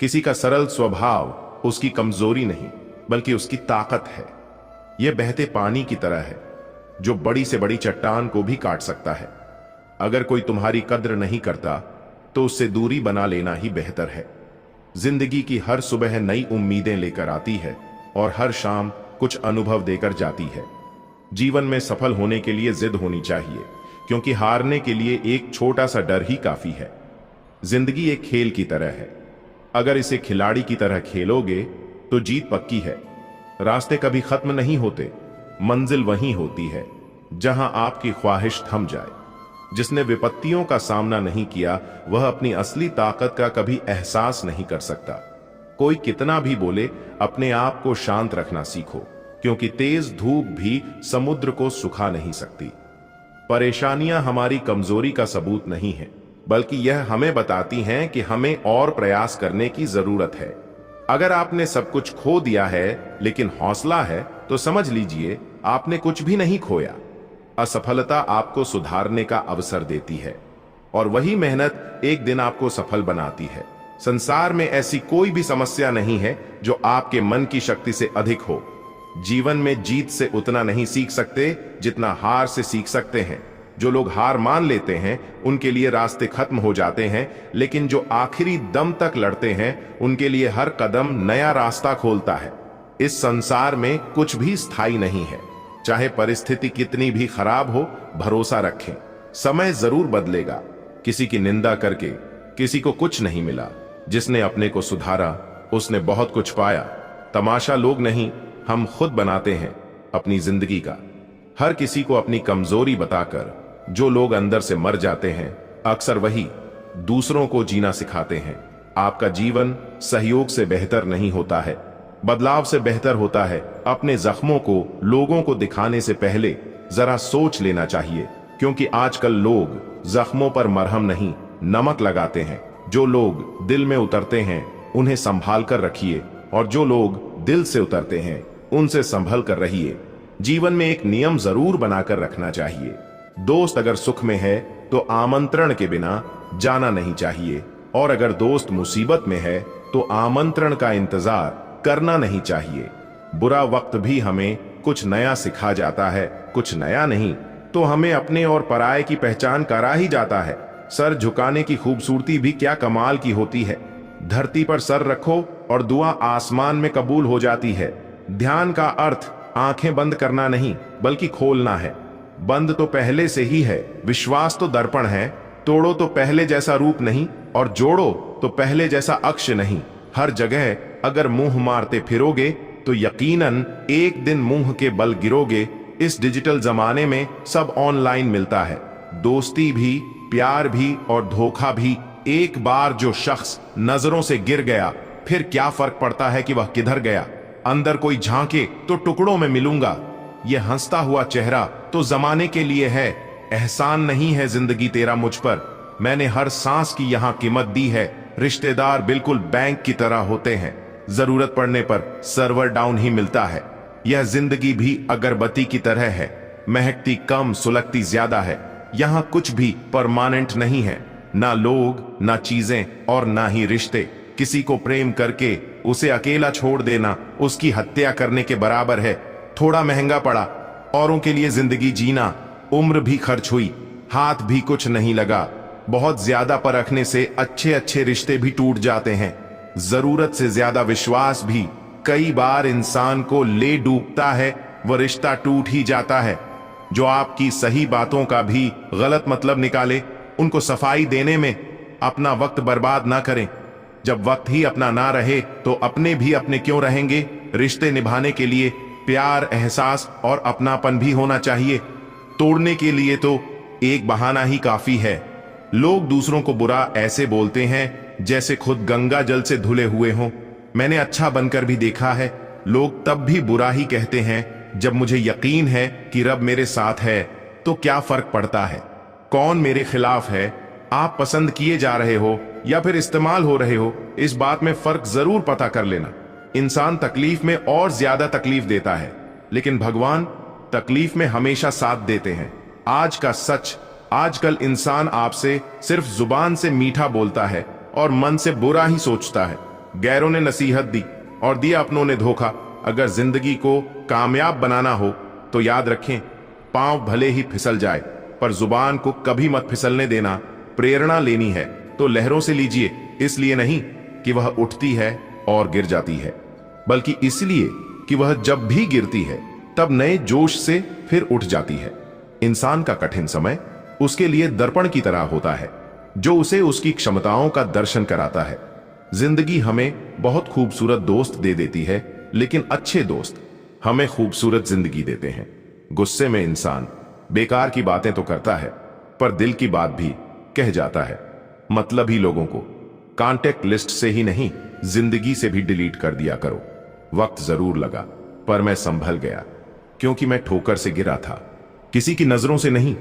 किसी का सरल स्वभाव उसकी कमजोरी नहीं, बल्कि उसकी ताकत है। यह बहते पानी की तरह है, जो बड़ी से बड़ी चट्टान को भी काट सकता है। अगर कोई तुम्हारी कद्र नहीं करता तो उससे दूरी बना लेना ही बेहतर है। जिंदगी की हर सुबह नई उम्मीदें लेकर आती है और हर शाम कुछ अनुभव देकर जाती है। जीवन में सफल होने के लिए जिद होनी चाहिए, क्योंकि हारने के लिए एक छोटा सा डर ही काफी है। जिंदगी एक खेल की तरह है। अगर इसे खिलाड़ी की तरह खेलोगे तो जीत पक्की है। रास्ते कभी खत्म नहीं होते, मंजिल वहीं होती है जहां आपकी ख्वाहिश थम जाए। जिसने विपत्तियों का सामना नहीं किया वह अपनी असली ताकत का कभी एहसास नहीं कर सकता। कोई कितना भी बोले, अपने आप को शांत रखना सीखो, क्योंकि तेज धूप भी समुद्र को सुखा नहीं सकती। परेशानियां हमारी कमजोरी का सबूत नहीं है, बल्कि यह हमें बताती हैं कि हमें और प्रयास करने की जरूरत है। अगर आपने सब कुछ खो दिया है लेकिन हौसला है, तो समझ लीजिए आपने कुछ भी नहीं खोया। असफलता आपको सुधारने का अवसर देती है, और वही मेहनत एक दिन आपको सफल बनाती है। संसार में ऐसी कोई भी समस्या नहीं है जो आपके मन की शक्ति से अधिक हो। जीवन में जीत से उतना नहीं सीख सकते जितना हार से सीख सकते हैं। जो लोग हार मान लेते हैं उनके लिए रास्ते खत्म हो जाते हैं, लेकिन जो आखिरी दम तक लड़ते हैं उनके लिए हर कदम नया रास्ता खोलता है। इस संसार में कुछ भी स्थायी नहीं है। चाहे परिस्थिति कितनी भी खराब हो, भरोसा रखें, समय जरूर बदलेगा। किसी की निंदा करके किसी को कुछ नहीं मिला। जिसने अपने को सुधारा उसने बहुत कुछ पाया। तमाशा लोग नहीं, हम खुद बनाते हैं अपनी जिंदगी का। हर किसी को अपनी कमजोरी बताकर जो लोग अंदर से मर जाते हैं, अक्सर वही दूसरों को जीना सिखाते हैं। आपका जीवन सहयोग से बेहतर नहीं होता है, बदलाव से बेहतर होता है। अपने जख्मों को लोगों को दिखाने से पहले जरा सोच लेना चाहिए, क्योंकि आजकल लोग जख्मों पर मरहम नहीं, नमक लगाते हैं। जो लोग दिल में उतरते हैं उन्हें संभाल कर रखिए, और जो लोग दिल से उतरते हैं उनसे संभल कर रहिए। जीवन में एक नियम जरूर बनाकर रखना चाहिए। दोस्त अगर सुख में है तो आमंत्रण के बिना जाना नहीं चाहिए, और अगर दोस्त मुसीबत में है तो आमंत्रण का इंतजार करना नहीं चाहिए। बुरा वक्त भी हमें कुछ नया सिखा जाता है, कुछ नया नहीं तो हमें अपने और पराये की पहचान करा ही जाता है। सर झुकाने की खूबसूरती भी क्या कमाल की होती है। धरती पर सर रखो और दुआ आसमान में कबूल हो जाती है। ध्यान का अर्थ आंखें बंद करना नहीं, बल्कि खोलना है। बंद तो पहले से ही है। विश्वास तो दर्पण है, तोड़ो तो पहले जैसा रूप नहीं, और जोड़ो तो पहले जैसा अक्ष नहीं। हर जगह अगर मुंह मारते फिरोगे तो यकीनन एक दिन मुंह के बल गिरोगे। इस डिजिटल जमाने में सब ऑनलाइन मिलता है, दोस्ती भी, प्यार भी और धोखा भी। एक बार जो शख्स नजरों से गिर गया, फिर क्या फर्क पड़ता है कि वह किधर गया। अंदर कोई झांके तो टुकड़ों में मिलूंगा। यह हंसता हुआ चेहरा तो जमाने के लिए है, एहसान नहीं है जिंदगी तेरा मुझ पर। मैंने हर सांस की यहां कीमत दी है। रिश्तेदार बिल्कुल बैंक की तरह होते हैं, जरूरत पड़ने पर सर्वर डाउन ही मिलता है। यह जिंदगी भी अगरबत्ती की तरह है, महकती कम, सुलगती ज्यादा है। यहाँ कुछ भी परमानेंट नहीं है, ना लोग, ना चीजें और ना ही रिश्ते। किसी को प्रेम करके उसे अकेला छोड़ देना उसकी हत्या करने के बराबर है। थोड़ा महंगा पड़ा, औरों के लिए जिंदगी जीना, उम्र भी खर्च हुई, हाथ भी कुछ नहीं लगा। बहुत ज्यादा परखने से अच्छे अच्छे रिश्ते भी टूट जाते हैं। जरूरत से ज्यादा विश्वास भी कई बार इंसान को ले डूबता है, वह रिश्ता टूट ही जाता है। जो आपकी सही बातों का भी गलत मतलब निकाले, उनको सफाई देने में अपना वक्त बर्बाद ना करें। जब वक्त ही अपना ना रहे तो अपने भी अपने क्यों रहेंगे। रिश्ते निभाने के लिए प्यार, एहसास और अपनापन भी होना चाहिए। तोड़ने के लिए तो एक बहाना ही काफी है। लोग दूसरों को बुरा ऐसे बोलते हैं जैसे खुद गंगा जल से धुले हुए हों। मैंने अच्छा बनकर भी देखा है, लोग तब भी बुरा ही कहते हैं जब मुझे यकीन है कि रब मेरे साथ है। तो क्या फर्क पड़ता है कौन मेरे खिलाफ है। आप पसंद किए जा रहे हो या फिर इस्तेमाल हो रहे हो, इस बात में फर्क जरूर पता कर लेना। इंसान तकलीफ में और ज्यादा तकलीफ देता है, लेकिन भगवान तकलीफ में हमेशा साथ देते हैं। आज का सच, आजकल इंसान आपसे सिर्फ जुबान से मीठा बोलता है और मन से बुरा ही सोचता है। गैरों ने नसीहत दी और दिया अपनों ने धोखा। अगर जिंदगी को कामयाब बनाना हो तो याद रखें, पांव भले ही फिसल जाए पर जुबान को कभी मत फिसलने देना। प्रेरणा लेनी है तो लहरों से लीजिए, इसलिए नहीं कि वह उठती है और गिर जाती है, बल्कि इसलिए कि वह जब भी गिरती है तब नए जोश से फिर उठ जाती है। इंसान का कठिन समय उसके लिए दर्पण की तरह होता है, जो उसे उसकी क्षमताओं का दर्शन कराता है। जिंदगी हमें बहुत खूबसूरत दोस्त दे देती है, लेकिन अच्छे दोस्त हमें खूबसूरत जिंदगी देते हैं। गुस्से में इंसान बेकार की बातें तो करता है, पर दिल की बात भी कह जाता है। मतलब ही लोगों को कांटेक्ट लिस्ट से ही नहीं, जिंदगी से भी डिलीट कर दिया करो। वक्त जरूर लगा, पर मैं संभल गया, क्योंकि मैं ठोकर से गिरा था, किसी की नजरों से नहीं।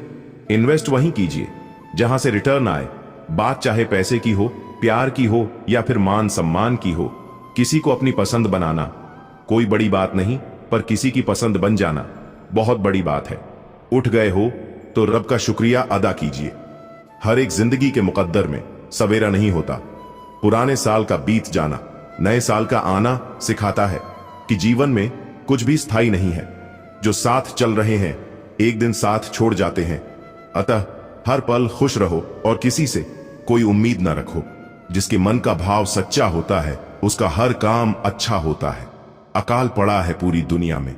इन्वेस्ट वहीं कीजिए जहां से रिटर्न आए। बात चाहे पैसे की हो, प्यार की हो या फिर मान सम्मान की हो। किसी को अपनी पसंद बनाना कोई बड़ी बात नहीं, पर किसी की पसंद बन जाना बहुत बड़ी बात है। उठ गए हो तो रब का शुक्रिया अदा कीजिए। हर एक जिंदगी के मुकद्दर में सवेरा नहीं होता। पुराने साल का बीत जाना नए साल का आना सिखाता है कि जीवन में कुछ भी स्थायी नहीं है। जो साथ चल रहे हैं एक दिन साथ छोड़ जाते हैं। अतः हर पल खुश रहो और किसी से कोई उम्मीद न रखो। जिसके मन का भाव सच्चा होता है उसका हर काम अच्छा होता है। अकाल पड़ा है पूरी दुनिया में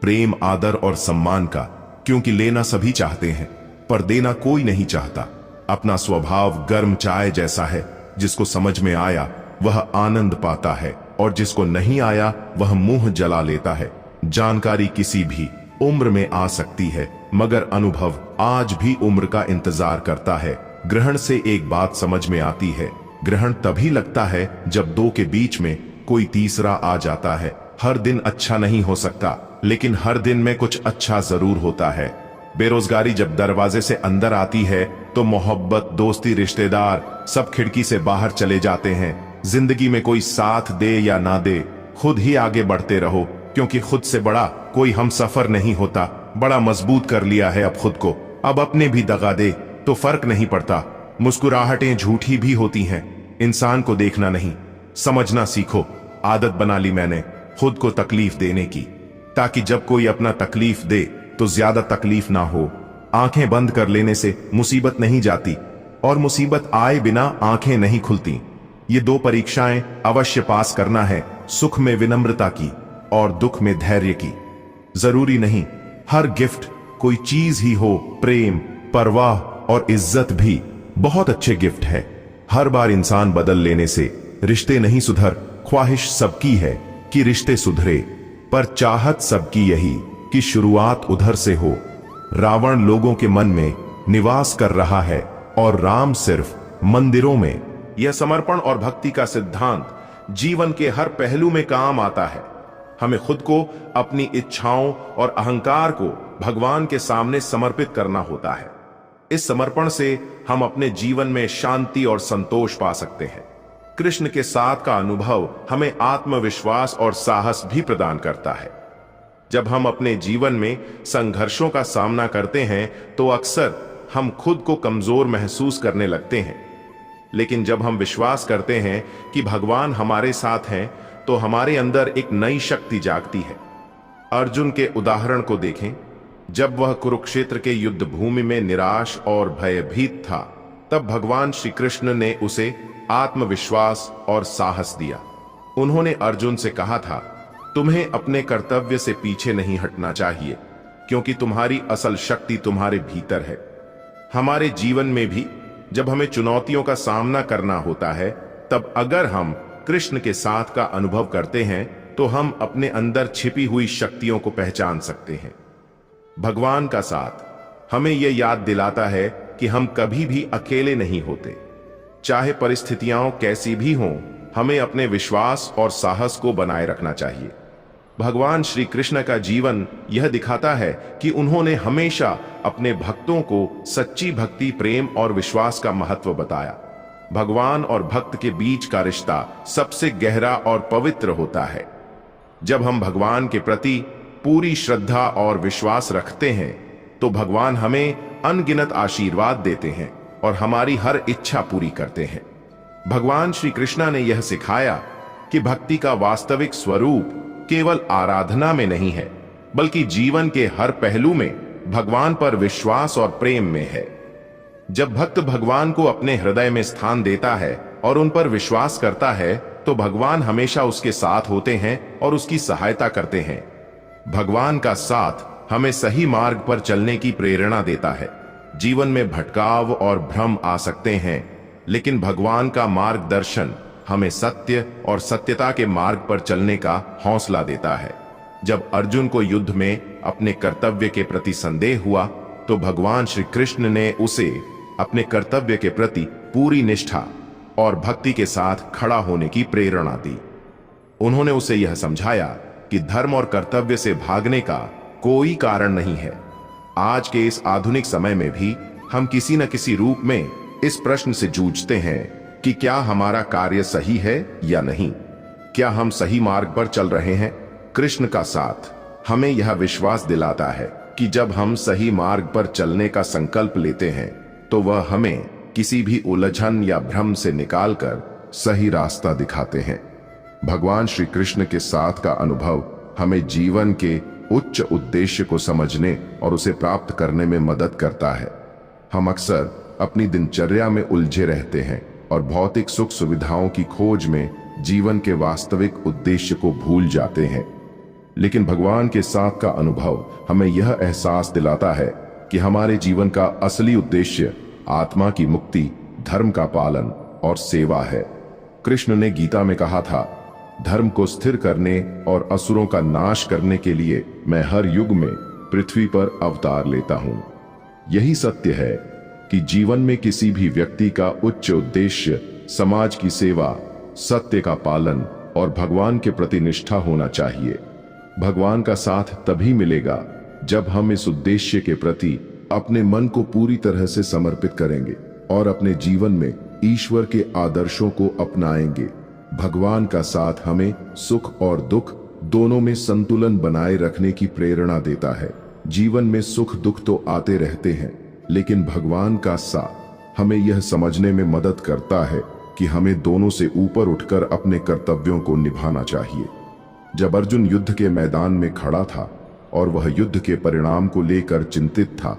प्रेम, आदर और सम्मान का, क्योंकि लेना सभी चाहते हैं पर देना कोई नहीं चाहता। अपना स्वभाव गर्म चाय जैसा है, जिसको समझ में आया वह आनंद पाता है और जिसको नहीं आया वह मुंह जला लेता है। जानकारी किसी भी उम्र में आ सकती है, मगर अनुभव आज भी उम्र का इंतजार करता है। ग्रहण से एक बात समझ में आती है, ग्रहण तभी लगता है जब दो के बीच में कोई तीसरा आ जाता है। हर दिन अच्छा नहीं हो सकता, लेकिन हर दिन में कुछ अच्छा जरूर होता है। बेरोजगारी जब दरवाजे से अंदर आती है तो मोहब्बत, दोस्ती, रिश्तेदार सब खिड़की से बाहर चले जाते हैं। जिंदगी में कोई साथ दे या ना दे, खुद ही आगे बढ़ते रहो, क्योंकि खुद से बड़ा कोई हम सफर नहीं होता। बड़ा मजबूत कर लिया है अब खुद को, अब अपने भी दगा दे तो फर्क नहीं पड़ता। मुस्कुराहटें झूठी भी होती हैं, इंसान को देखना नहीं समझना सीखो। आदत बना ली मैंने खुद को तकलीफ देने की, ताकि जब कोई अपना तकलीफ दे तो ज्यादा तकलीफ ना हो। आंखें बंद कर लेने से मुसीबत नहीं जाती और मुसीबत आए बिना आंखें नहीं खुलती। ये दो परीक्षाएं अवश्य पास करना है, सुख में विनम्रता की और दुख में धैर्य की। जरूरी नहीं हर गिफ्ट कोई चीज ही हो, प्रेम, परवाह और इज्जत भी बहुत अच्छे गिफ्ट है। हर बार इंसान बदल लेने से रिश्ते नहीं सुधर। ख्वाहिश सबकी है कि रिश्ते सुधरे, पर चाहत सबकी यही कि शुरुआत उधर से हो। रावण लोगों के मन में निवास कर रहा है और राम सिर्फ मंदिरों में। यह समर्पण और भक्ति का सिद्धांत जीवन के हर पहलू में काम आता है। हमें खुद को, अपनी इच्छाओं और अहंकार को भगवान के सामने समर्पित करना होता है। इस समर्पण से हम अपने जीवन में शांति और संतोष पा सकते हैं। कृष्ण के साथ का अनुभव हमें आत्मविश्वास और साहस भी प्रदान करता है। जब हम अपने जीवन में संघर्षों का सामना करते हैं तो अक्सर हम खुद को कमजोर महसूस करने लगते हैं। लेकिन जब हम विश्वास करते हैं कि भगवान हमारे साथ हैं, तो हमारे अंदर एक नई शक्ति जागती है। अर्जुन के उदाहरण को देखें। जब वह कुरुक्षेत्र के युद्ध भूमि में निराश और भयभीत था, तब भगवान श्री कृष्ण ने उसे आत्मविश्वास और साहस दिया। उन्होंने अर्जुन से कहा था, तुम्हें अपने कर्तव्य से पीछे नहीं हटना चाहिए, क्योंकि तुम्हारी असल शक्ति तुम्हारे भीतर है। हमारे जीवन में भी जब हमें चुनौतियों का सामना करना होता है, तब अगर हम कृष्ण के साथ का अनुभव करते हैं, तो हम अपने अंदर छिपी हुई शक्तियों को पहचान सकते हैं। भगवान का साथ हमें यह याद दिलाता है कि हम कभी भी अकेले नहीं होते। चाहे परिस्थितियां कैसी भी हों, हमें अपने विश्वास और साहस को बनाए रखना चाहिए। भगवान श्री कृष्ण का जीवन यह दिखाता है कि उन्होंने हमेशा अपने भक्तों को सच्ची भक्ति, प्रेम और विश्वास का महत्व बताया। भगवान और भक्त के बीच का रिश्ता सबसे गहरा और पवित्र होता है। जब हम भगवान के प्रति पूरी श्रद्धा और विश्वास रखते हैं, तो भगवान हमें अनगिनत आशीर्वाद देते हैं और हमारी हर इच्छा पूरी करते हैं। भगवान श्री कृष्ण ने यह सिखाया कि भक्ति का वास्तविक स्वरूप केवल आराधना में नहीं है, बल्कि जीवन के हर पहलू में भगवान पर विश्वास और प्रेम में है। जब भक्त भगवान को अपने हृदय में स्थान देता है और उन पर विश्वास करता है, तो भगवान हमेशा उसके साथ होते हैं और उसकी सहायता करते हैं। भगवान का साथ हमें सही मार्ग पर चलने की प्रेरणा देता है। जीवन में भटकाव और भ्रम आ सकते हैं, लेकिन भगवान का मार्गदर्शन हमें सत्य और सत्यता के मार्ग पर चलने का हौसला देता है। जब अर्जुन को युद्ध में अपने कर्तव्य के प्रति संदेह हुआ, तो भगवान श्री कृष्ण ने उसे अपने कर्तव्य के प्रति पूरी निष्ठा और भक्ति के साथ खड़ा होने की प्रेरणा दी। उन्होंने उसे यह समझाया कि धर्म और कर्तव्य से भागने का कोई कारण नहीं है। आज के इस आधुनिक समय में भी हम किसी न किसी रूप में इस प्रश्न से जूझते हैं कि क्या हमारा कार्य सही है या नहीं, क्या हम सही मार्ग पर चल रहे हैं। कृष्ण का साथ हमें यह विश्वास दिलाता है कि जब हम सही मार्ग पर चलने का संकल्प लेते हैं, तो वह हमें किसी भी उलझन या भ्रम से निकालकर सही रास्ता दिखाते हैं। भगवान श्री कृष्ण के साथ का अनुभव हमें जीवन के उच्च उद्देश्य को समझने और उसे प्राप्त करने में मदद करता है। हम अक्सर अपनी दिनचर्या में उलझे रहते हैं और भौतिक सुख सुविधाओं की खोज में जीवन के वास्तविक उद्देश्य को भूल जाते हैं। लेकिन भगवान के साथ का अनुभव हमें यह एहसास दिलाता है कि हमारे जीवन का असली उद्देश्य आत्मा की मुक्ति, धर्म का पालन और सेवा है। कृष्ण ने गीता में कहा था, धर्म को स्थिर करने और असुरों का नाश करने के लिए मैं हर युग में पृथ्वी पर अवतार लेता हूं। यही सत्य है कि जीवन में किसी भी व्यक्ति का उच्च उद्देश्य समाज की सेवा, सत्य का पालन और भगवान के प्रति निष्ठा होना चाहिए। भगवान का साथ तभी मिलेगा जब हम इस उद्देश्य के प्रति अपने मन को पूरी तरह से समर्पित करेंगे और अपने जीवन में ईश्वर के आदर्शों को अपनाएंगे। भगवान का साथ हमें सुख और दुख दोनों में संतुलन बनाए रखने की प्रेरणा देता है। जीवन में सुख दुख तो आते रहते हैं, लेकिन भगवान का साथ हमें यह समझने में मदद करता है कि हमें दोनों से ऊपर उठकर अपने कर्तव्यों को निभाना चाहिए। जब अर्जुन युद्ध के मैदान में खड़ा था और वह युद्ध के परिणाम को लेकर चिंतित था,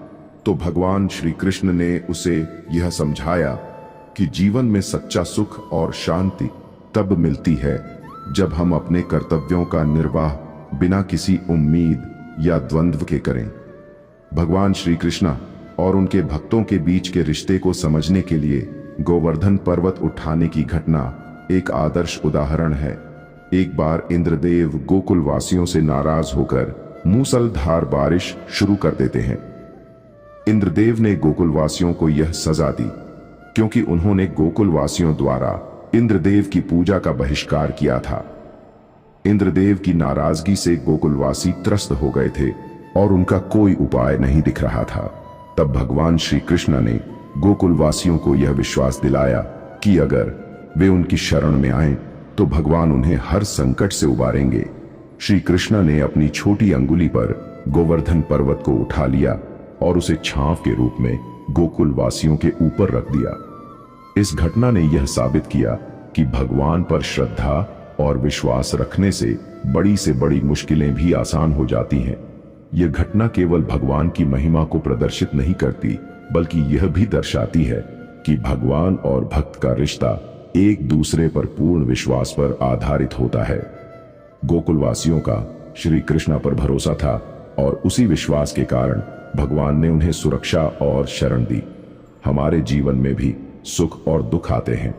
तो भगवान श्री कृष्ण ने उसे यह समझाया कि जीवन में सच्चा सुख और शांति तब मिलती है जब हम अपने कर्तव्यों का निर्वाह बिना किसी उम्मीद या द्वंद्व के करें। भगवान श्री कृष्ण और उनके भक्तों के बीच के रिश्ते को समझने के लिए गोवर्धन पर्वत उठाने की घटना एक आदर्श उदाहरण है। एक बार इंद्रदेव गोकुल वासियों से नाराज होकर मूसलधार बारिश शुरू कर देते हैं। इंद्रदेव ने गोकुल वासियों को यह सजा दी क्योंकि उन्होंने गोकुल वासियों द्वारा इंद्रदेव की पूजा का बहिष्कार किया था। इंद्रदेव की नाराजगी से गोकुलवासी त्रस्त हो गए थे और उनका कोई उपाय नहीं दिख रहा था। तब भगवान श्री कृष्ण ने गोकुलवासियों को यह विश्वास दिलाया कि अगर वे उनकी शरण में आएं, तो भगवान उन्हें हर संकट से उबारेंगे। श्री कृष्ण ने अपनी छोटी अंगुली पर गोवर्धन पर्वत को उठा लिया और उसे छांव के रूप में गोकुल वासियों के ऊपर रख दिया। इस घटना ने यह साबित किया कि भगवान पर श्रद्धा और विश्वास रखने से बड़ी मुश्किलें भी आसान हो जाती हैं। यह घटना केवल भगवान की महिमा को प्रदर्शित नहीं करती, बल्कि यह भी दर्शाती है कि भगवान और भक्त का रिश्ता एक दूसरे पर पूर्ण विश्वास पर आधारित होता है। गोकुलवासियों का श्री कृष्ण पर भरोसा था और उसी विश्वास के कारण भगवान ने उन्हें सुरक्षा और शरण दी। हमारे जीवन में भी सुख और दुख आते हैं,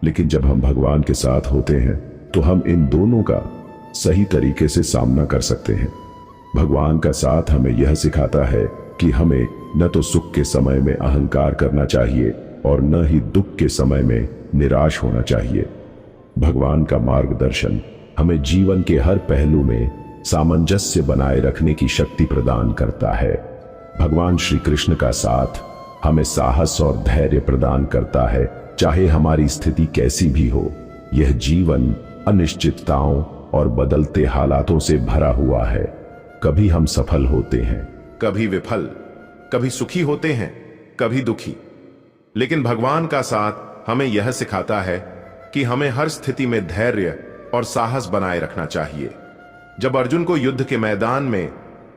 लेकिन जब हम भगवान के साथ होते हैं तो हम इन दोनों का सही तरीके से सामना कर सकते हैं। भगवान का साथ हमें यह सिखाता है कि हमें न तो सुख के समय में अहंकार करना चाहिए और न ही दुख के समय में निराश होना चाहिए। भगवान का मार्गदर्शन हमें जीवन के हर पहलू में सामंजस्य बनाए रखने की शक्ति प्रदान करता है। भगवान श्री कृष्ण का साथ हमें साहस और धैर्य प्रदान करता है, चाहे हमारी स्थिति कैसी भी हो। यह जीवन अनिश्चितताओं और बदलते हालातों से भरा हुआ है। कभी हम सफल होते हैं, कभी विफल, कभी सुखी होते हैं, कभी दुखी, लेकिन भगवान का साथ हमें यह सिखाता है कि हमें हर स्थिति में धैर्य और साहस बनाए रखना चाहिए। जब अर्जुन को युद्ध के मैदान में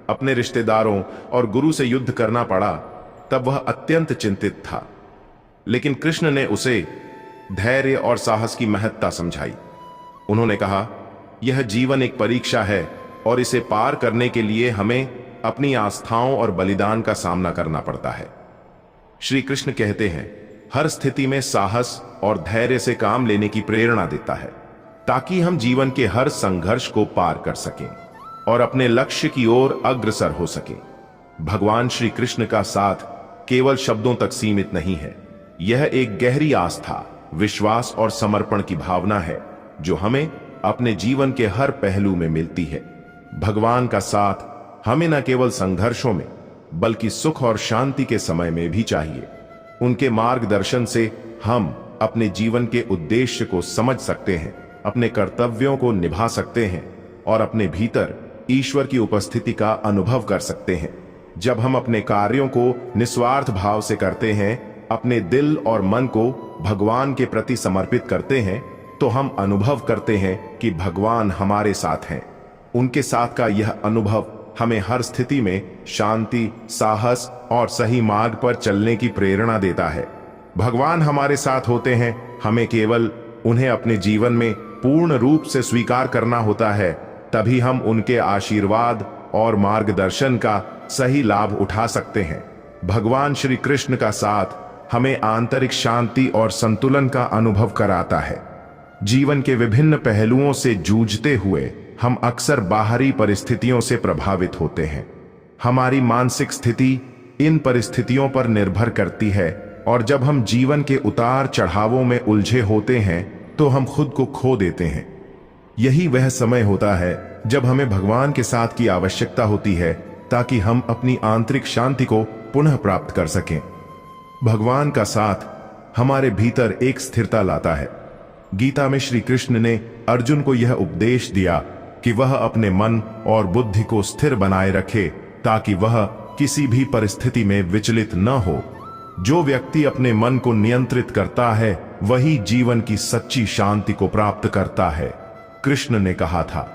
अपने रिश्तेदारों और गुरु से युद्ध करना पड़ा, तब वह अत्यंत चिंतित था, लेकिन कृष्ण ने उसे धैर्य और साहस की महत्ता समझाई। उन्होंने कहा, यह जीवन एक परीक्षा है और इसे पार करने के लिए हमें अपनी आस्थाओं और बलिदान का सामना करना पड़ता है। श्री कृष्ण कहते हैं, हर स्थिति में साहस और धैर्य से काम लेने की प्रेरणा देता है, ताकि हम जीवन के हर संघर्ष को पार कर सकें और अपने लक्ष्य की ओर अग्रसर हो सकें। भगवान श्री कृष्ण का साथ केवल शब्दों तक सीमित नहीं है, यह एक गहरी आस्था, विश्वास और समर्पण की भावना है जो हमें अपने जीवन के हर पहलू में मिलती है। भगवान का साथ हमें न केवल संघर्षों में, बल्कि सुख और शांति के समय में भी चाहिए। उनके मार्गदर्शन से हम अपने जीवन के उद्देश्य को समझ सकते हैं, अपने कर्तव्यों को निभा सकते हैं और अपने भीतर ईश्वर की उपस्थिति का अनुभव कर सकते हैं। जब हम अपने कार्यों को निस्वार्थ भाव से करते हैं, अपने दिल और मन को भगवान के प्रति समर्पित करते हैं, तो हम अनुभव करते हैं कि भगवान हमारे साथ हैं। उनके साथ का यह अनुभव हमें हर स्थिति में शांति, साहस और सही मार्ग पर चलने की प्रेरणा देता है। भगवान हमारे साथ होते हैं, हमें केवल उन्हें अपने जीवन में पूर्ण रूप से स्वीकार करना होता है, तभी हम उनके आशीर्वाद और मार्गदर्शन का सही लाभ उठा सकते हैं। भगवान श्री कृष्ण का साथ हमें आंतरिक शांति और संतुलन का अनुभव कराता है। जीवन के विभिन्न पहलुओं से जूझते हुए हम अक्सर बाहरी परिस्थितियों से प्रभावित होते हैं। हमारी मानसिक स्थिति इन परिस्थितियों पर निर्भर करती है और जब हम जीवन के उतार चढ़ावों में उलझे होते हैं तो हम खुद को खो देते हैं। यही वह समय होता है जब हमें भगवान के साथ की आवश्यकता होती है, ताकि हम अपनी आंतरिक शांति को पुनः प्राप्त कर सकें। भगवान का साथ हमारे भीतर एक स्थिरता लाता है। गीता में श्री कृष्ण ने अर्जुन को यह उपदेश दिया कि वह अपने मन और बुद्धि को स्थिर बनाए रखे, ताकि वह किसी भी परिस्थिति में विचलित न हो। जो व्यक्ति अपने मन को नियंत्रित करता है, वही जीवन की सच्ची शांति को प्राप्त करता है। कृष्ण ने कहा था,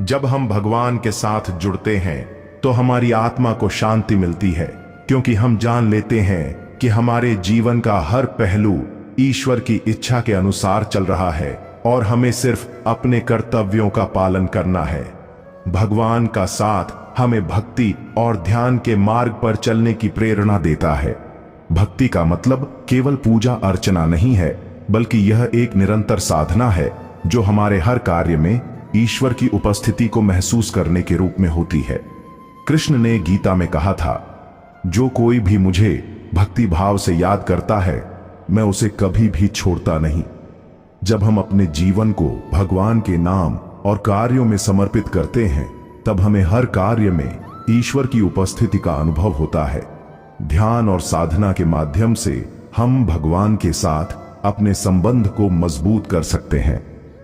जब हम भगवान के साथ जुड़ते हैं तो हमारी आत्मा को शांति मिलती है, क्योंकि हम जान लेते हैं कि हमारे जीवन का हर पहलू ईश्वर की इच्छा के अनुसार चल रहा है और हमें सिर्फ अपने कर्तव्यों का पालन करना है। भगवान का साथ हमें भक्ति और ध्यान के मार्ग पर चलने की प्रेरणा देता है। भक्ति का मतलब केवल पूजा अर्चना नहीं है, बल्कि यह एक निरंतर साधना है जो हमारे हर कार्य में ईश्वर की उपस्थिति को महसूस करने के रूप में होती है। कृष्ण ने गीता में कहा था, जो कोई भी मुझे भक्ति भाव से याद करता है, मैं उसे कभी भी छोड़ता नहीं। जब हम अपने जीवन को भगवान के नाम और कार्यों में समर्पित करते हैं, तब हमें हर कार्य में ईश्वर की उपस्थिति का अनुभव होता है। ध्यान और साधना के माध्यम से हम भगवान के साथ अपने संबंध को मजबूत कर सकते हैं।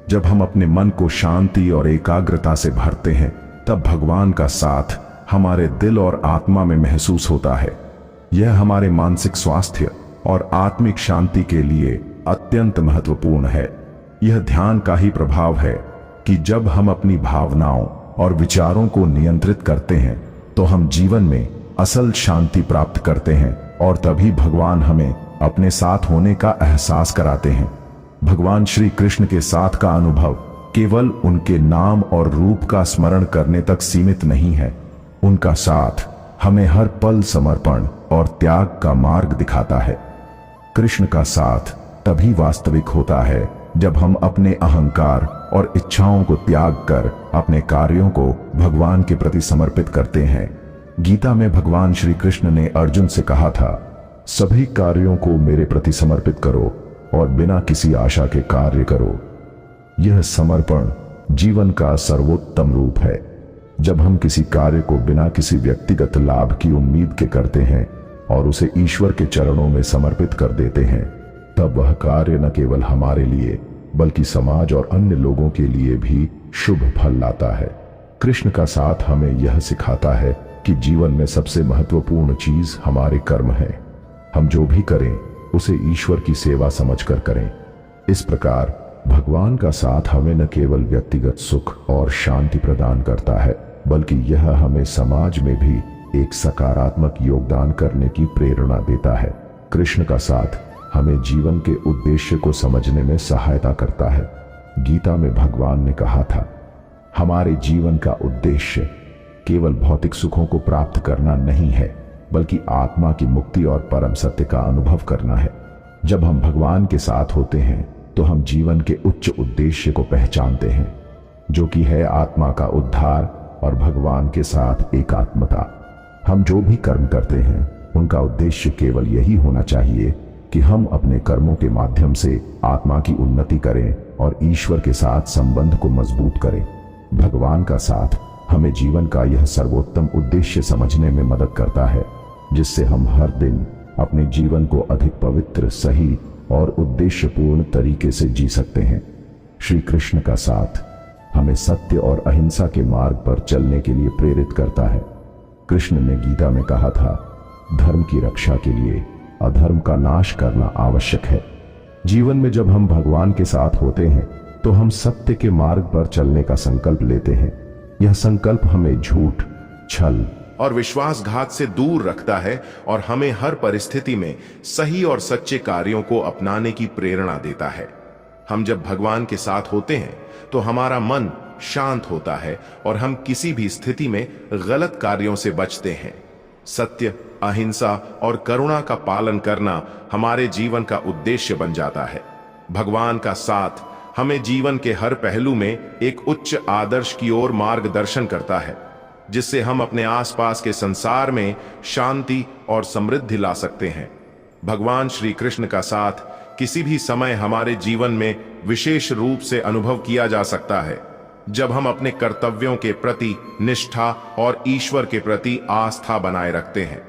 जब हम अपने मन को शांति और एकाग्रता से भरते हैं, तब भगवान का साथ हमारे दिल और आत्मा में महसूस होता है। यह हमारे मानसिक स्वास्थ्य और आत्मिक शांति के लिए अत्यंत महत्वपूर्ण है। यह ध्यान का ही प्रभाव है कि जब हम अपनी भावनाओं और विचारों को नियंत्रित करते हैं तो हम जीवन में असल शांति प्राप्त करते हैं और तभी भगवान हमें अपने साथ होने का एहसास कराते हैं। भगवान श्री कृष्ण के साथ का अनुभव केवल उनके नाम और रूप का स्मरण करने तक सीमित नहीं है। उनका साथ हमें हर पल समर्पण और त्याग का मार्ग दिखाता है। कृष्ण का साथ तभी वास्तविक होता है जब हम अपने अहंकार और इच्छाओं को त्याग कर अपने कार्यों को भगवान के प्रति समर्पित करते हैं। गीता में भगवान श्री कृष्ण ने अर्जुन से कहा था, सभी कार्यों को मेरे प्रति समर्पित करो और बिना किसी आशा के कार्य करो। यह समर्पण जीवन का सर्वोत्तम रूप है। जब हम किसी कार्य को बिना किसी व्यक्तिगत लाभ की उम्मीद के करते हैं और उसे ईश्वर के चरणों में समर्पित कर देते हैं, तब वह कार्य न केवल हमारे लिए बल्कि समाज और अन्य लोगों के लिए भी शुभ फल लाता है। कृष्ण का साथ हमें यह सिखाता है कि जीवन में सबसे महत्वपूर्ण चीज हमारे कर्म है। हम जो भी करें उसे ईश्वर की सेवा समझकर करें। इस प्रकार भगवान का साथ हमें न केवल व्यक्तिगत सुख और शांति प्रदान करता है, बल्कि यह हमें समाज में भी एक सकारात्मक योगदान करने की प्रेरणा देता है। कृष्ण का साथ हमें जीवन के उद्देश्य को समझने में सहायता करता है। गीता में भगवान ने कहा था, हमारे जीवन का उद्देश्य केवल भौतिक सुखों को प्राप्त करना नहीं है, बल्कि आत्मा की मुक्ति और परम सत्य का अनुभव करना है। जब हम भगवान के साथ होते हैं तो हम जीवन के उच्च उद्देश्य को पहचानते हैं, जो कि है आत्मा का उद्धार और भगवान के साथ एकात्मता। हम जो भी कर्म करते हैं उनका उद्देश्य केवल यही होना चाहिए कि हम अपने कर्मों के माध्यम से आत्मा की उन्नति करें और ईश्वर के साथ संबंध को मजबूत करें। भगवान का साथ हमें जीवन का यह सर्वोत्तम उद्देश्य समझने में मदद करता है, जिससे हम हर दिन अपने जीवन को अधिक पवित्र, सही और उद्देश्यपूर्ण तरीके से जी सकते हैं। श्री कृष्ण का साथ हमें सत्य और अहिंसा के मार्ग पर चलने के लिए प्रेरित करता है। कृष्ण ने गीता में कहा था, धर्म की रक्षा के लिए अधर्म का नाश करना आवश्यक है। जीवन में जब हम भगवान के साथ होते हैं तो हम सत्य के मार्ग पर चलने का संकल्प लेते हैं। यह संकल्प हमें झूठ, छल और विश्वासघात से दूर रखता है और हमें हर परिस्थिति में सही और सच्चे कार्यों को अपनाने की प्रेरणा देता है। हम जब भगवान के साथ होते हैं तो हमारा मन शांत होता है और हम किसी भी स्थिति में गलत कार्यों से बचते हैं। सत्य, अहिंसा और करुणा का पालन करना हमारे जीवन का उद्देश्य बन जाता है। भगवान का साथ हमें जीवन के हर पहलू में एक उच्च आदर्श की ओर मार्गदर्शन करता है, जिससे हम अपने आसपास के संसार में शांति और समृद्धि ला सकते हैं। भगवान श्री कृष्ण का साथ किसी भी समय हमारे जीवन में विशेष रूप से अनुभव किया जा सकता है, जब हम अपने कर्तव्यों के प्रति निष्ठा और ईश्वर के प्रति आस्था बनाए रखते हैं।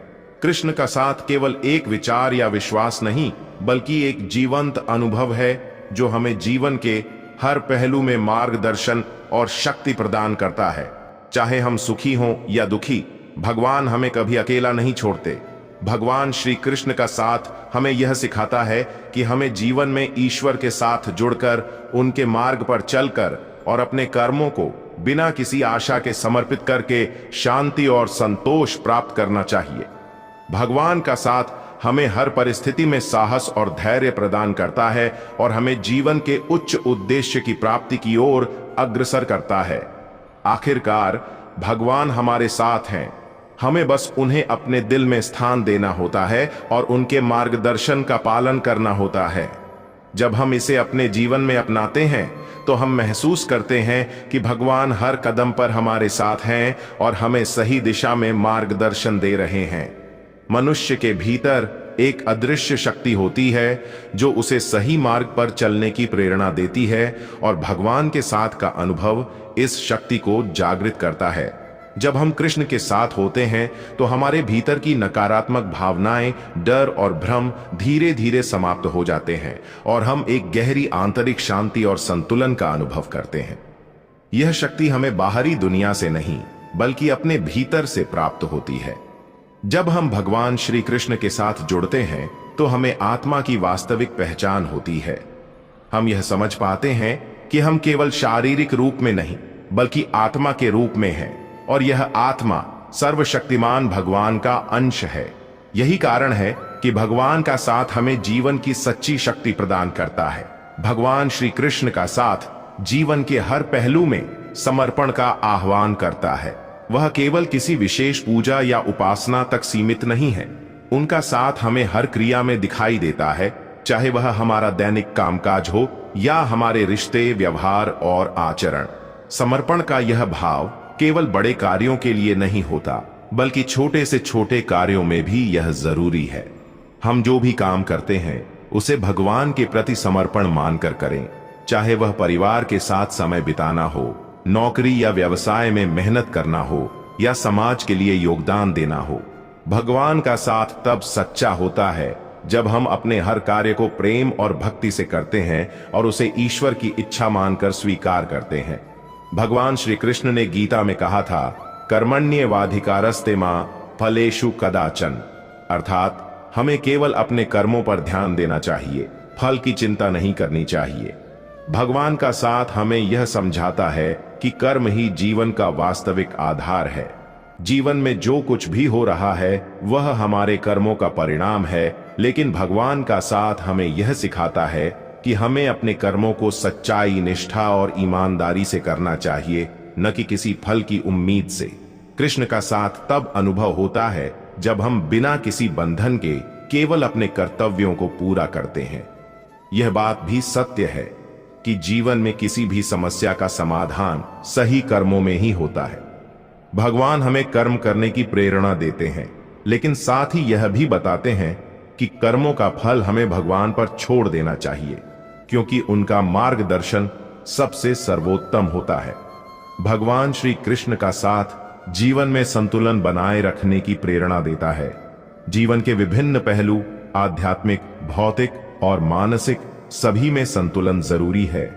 कृष्ण का साथ केवल एक विचार या विश्वास नहीं, बल्कि एक जीवंत अनुभव है जो हमें जीवन के हर पहलू में मार्गदर्शन और शक्ति प्रदान करता है। चाहे हम सुखी हों या दुखी, भगवान हमें कभी अकेला नहीं छोड़ते। भगवान श्री कृष्ण का साथ हमें यह सिखाता है कि हमें जीवन में ईश्वर के साथ जुड़कर, उनके मार्ग पर चलकर और अपने कर्मों को बिना किसी आशा के समर्पित करके शांति और संतोष प्राप्त करना चाहिए। भगवान का साथ हमें हर परिस्थिति में साहस और धैर्य प्रदान करता है और हमें जीवन के उच्च उद्देश्य की प्राप्ति की ओर अग्रसर करता है। आखिरकार भगवान हमारे साथ हैं, हमें बस उन्हें अपने दिल में स्थान देना होता है और उनके मार्गदर्शन का पालन करना होता है। जब हम इसे अपने जीवन में अपनाते हैं तो हम महसूस करते हैं कि भगवान हर कदम पर हमारे साथ हैं और हमें सही दिशा में मार्गदर्शन दे रहे हैं। मनुष्य के भीतर एक अदृश्य शक्ति होती है जो उसे सही मार्ग पर चलने की प्रेरणा देती है और भगवान के साथ का अनुभव इस शक्ति को जागृत करता है। जब हम कृष्ण के साथ होते हैं तो हमारे भीतर की नकारात्मक भावनाएं, डर और भ्रम धीरे धीरे समाप्त हो जाते हैं और हम एक गहरी आंतरिक शांति और संतुलन का अनुभव करते हैं। यह शक्ति हमें बाहरी दुनिया से नहीं, बल्कि अपने भीतर से प्राप्त होती है। जब हम भगवान श्री कृष्ण के साथ जुड़ते हैं तो हमें आत्मा की वास्तविक पहचान होती है। हम यह समझ पाते हैं कि हम केवल शारीरिक रूप में नहीं बल्कि आत्मा के रूप में हैं और यह आत्मा सर्वशक्तिमान भगवान का अंश है। यही कारण है कि भगवान का साथ हमें जीवन की सच्ची शक्ति प्रदान करता है। भगवान श्री कृष्ण का साथ जीवन के हर पहलू में समर्पण का आह्वान करता है। वह केवल किसी विशेष पूजा या उपासना तक सीमित नहीं है। उनका साथ हमें हर क्रिया में दिखाई देता है, चाहे वह हमारा दैनिक कामकाज हो या हमारे रिश्ते, व्यवहार और आचरण। समर्पण का यह भाव केवल बड़े कार्यों के लिए नहीं होता बल्कि छोटे से छोटे कार्यों में भी यह जरूरी है। हम जो भी काम करते हैं उसे भगवान के प्रति समर्पण मानकर करें, चाहे वह परिवार के साथ समय बिताना हो, नौकरी या व्यवसाय में मेहनत करना हो या समाज के लिए योगदान देना हो। भगवान का साथ तब सच्चा होता है जब हम अपने हर कार्य को प्रेम और भक्ति से करते हैं और उसे ईश्वर की इच्छा मानकर स्वीकार करते हैं। भगवान श्री कृष्ण ने गीता में कहा था, कर्मण्येवाधिकारस्ते मां फलेषु कदाचन, अर्थात हमें केवल अपने कर्मों पर ध्यान देना चाहिए, फल की चिंता नहीं करनी चाहिए। भगवान का साथ हमें यह समझाता है कि कर्म ही जीवन का वास्तविक आधार है। जीवन में जो कुछ भी हो रहा है वह हमारे कर्मों का परिणाम है, लेकिन भगवान का साथ हमें यह सिखाता है कि हमें अपने कर्मों को सच्चाई, निष्ठा और ईमानदारी से करना चाहिए, न कि किसी फल की उम्मीद से। कृष्ण का साथ तब अनुभव होता है जब हम बिना किसी बंधन के केवल अपने कर्तव्यों को पूरा करते हैं। यह बात भी सत्य है कि जीवन में किसी भी समस्या का समाधान सही कर्मों में ही होता है। भगवान हमें कर्म करने की प्रेरणा देते हैं, लेकिन साथ ही यह भी बताते हैं कि कर्मों का फल हमें भगवान पर छोड़ देना चाहिए, क्योंकि उनका मार्गदर्शन सबसे सर्वोत्तम होता है। भगवान श्री कृष्ण का साथ जीवन में संतुलन बनाए रखने की प्रेरणा देता है। जीवन के विभिन्न पहलू, आध्यात्मिक, भौतिक और मानसिक, सभी में संतुलन जरूरी है।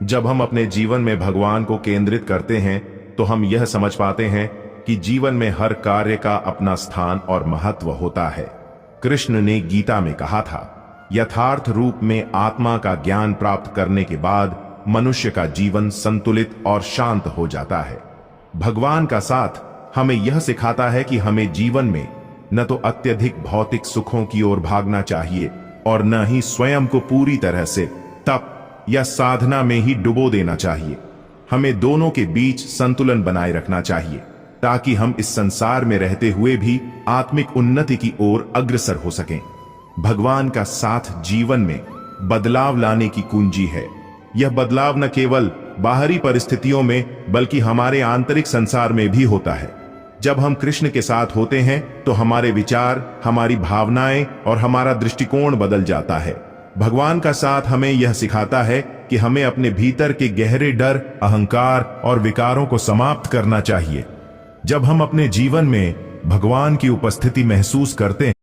जब हम अपने जीवन में भगवान को केंद्रित करते हैं तो हम यह समझ पाते हैं कि जीवन में हर कार्य का अपना स्थान और महत्व होता है। कृष्ण ने गीता में कहा था, यथार्थ रूप में आत्मा का ज्ञान प्राप्त करने के बाद मनुष्य का जीवन संतुलित और शांत हो जाता है। भगवान का साथ हमें यह सिखाता है कि हमें जीवन में न तो अत्यधिक भौतिक सुखों की ओर भागना चाहिए और न ही स्वयं को पूरी तरह से तप या साधना में ही डुबो देना चाहिए। हमें दोनों के बीच संतुलन बनाए रखना चाहिए ताकि हम इस संसार में रहते हुए भी आत्मिक उन्नति की ओर अग्रसर हो सकें। भगवान का साथ जीवन में बदलाव लाने की कुंजी है। यह बदलाव न केवल बाहरी परिस्थितियों में बल्कि हमारे आंतरिक संसार में भी होता है। जब हम कृष्ण के साथ होते हैं तो हमारे विचार, हमारी भावनाएं और हमारा दृष्टिकोण बदल जाता है। भगवान का साथ हमें यह सिखाता है कि हमें अपने भीतर के गहरे डर, अहंकार और विकारों को समाप्त करना चाहिए। जब हम अपने जीवन में भगवान की उपस्थिति महसूस करते हैं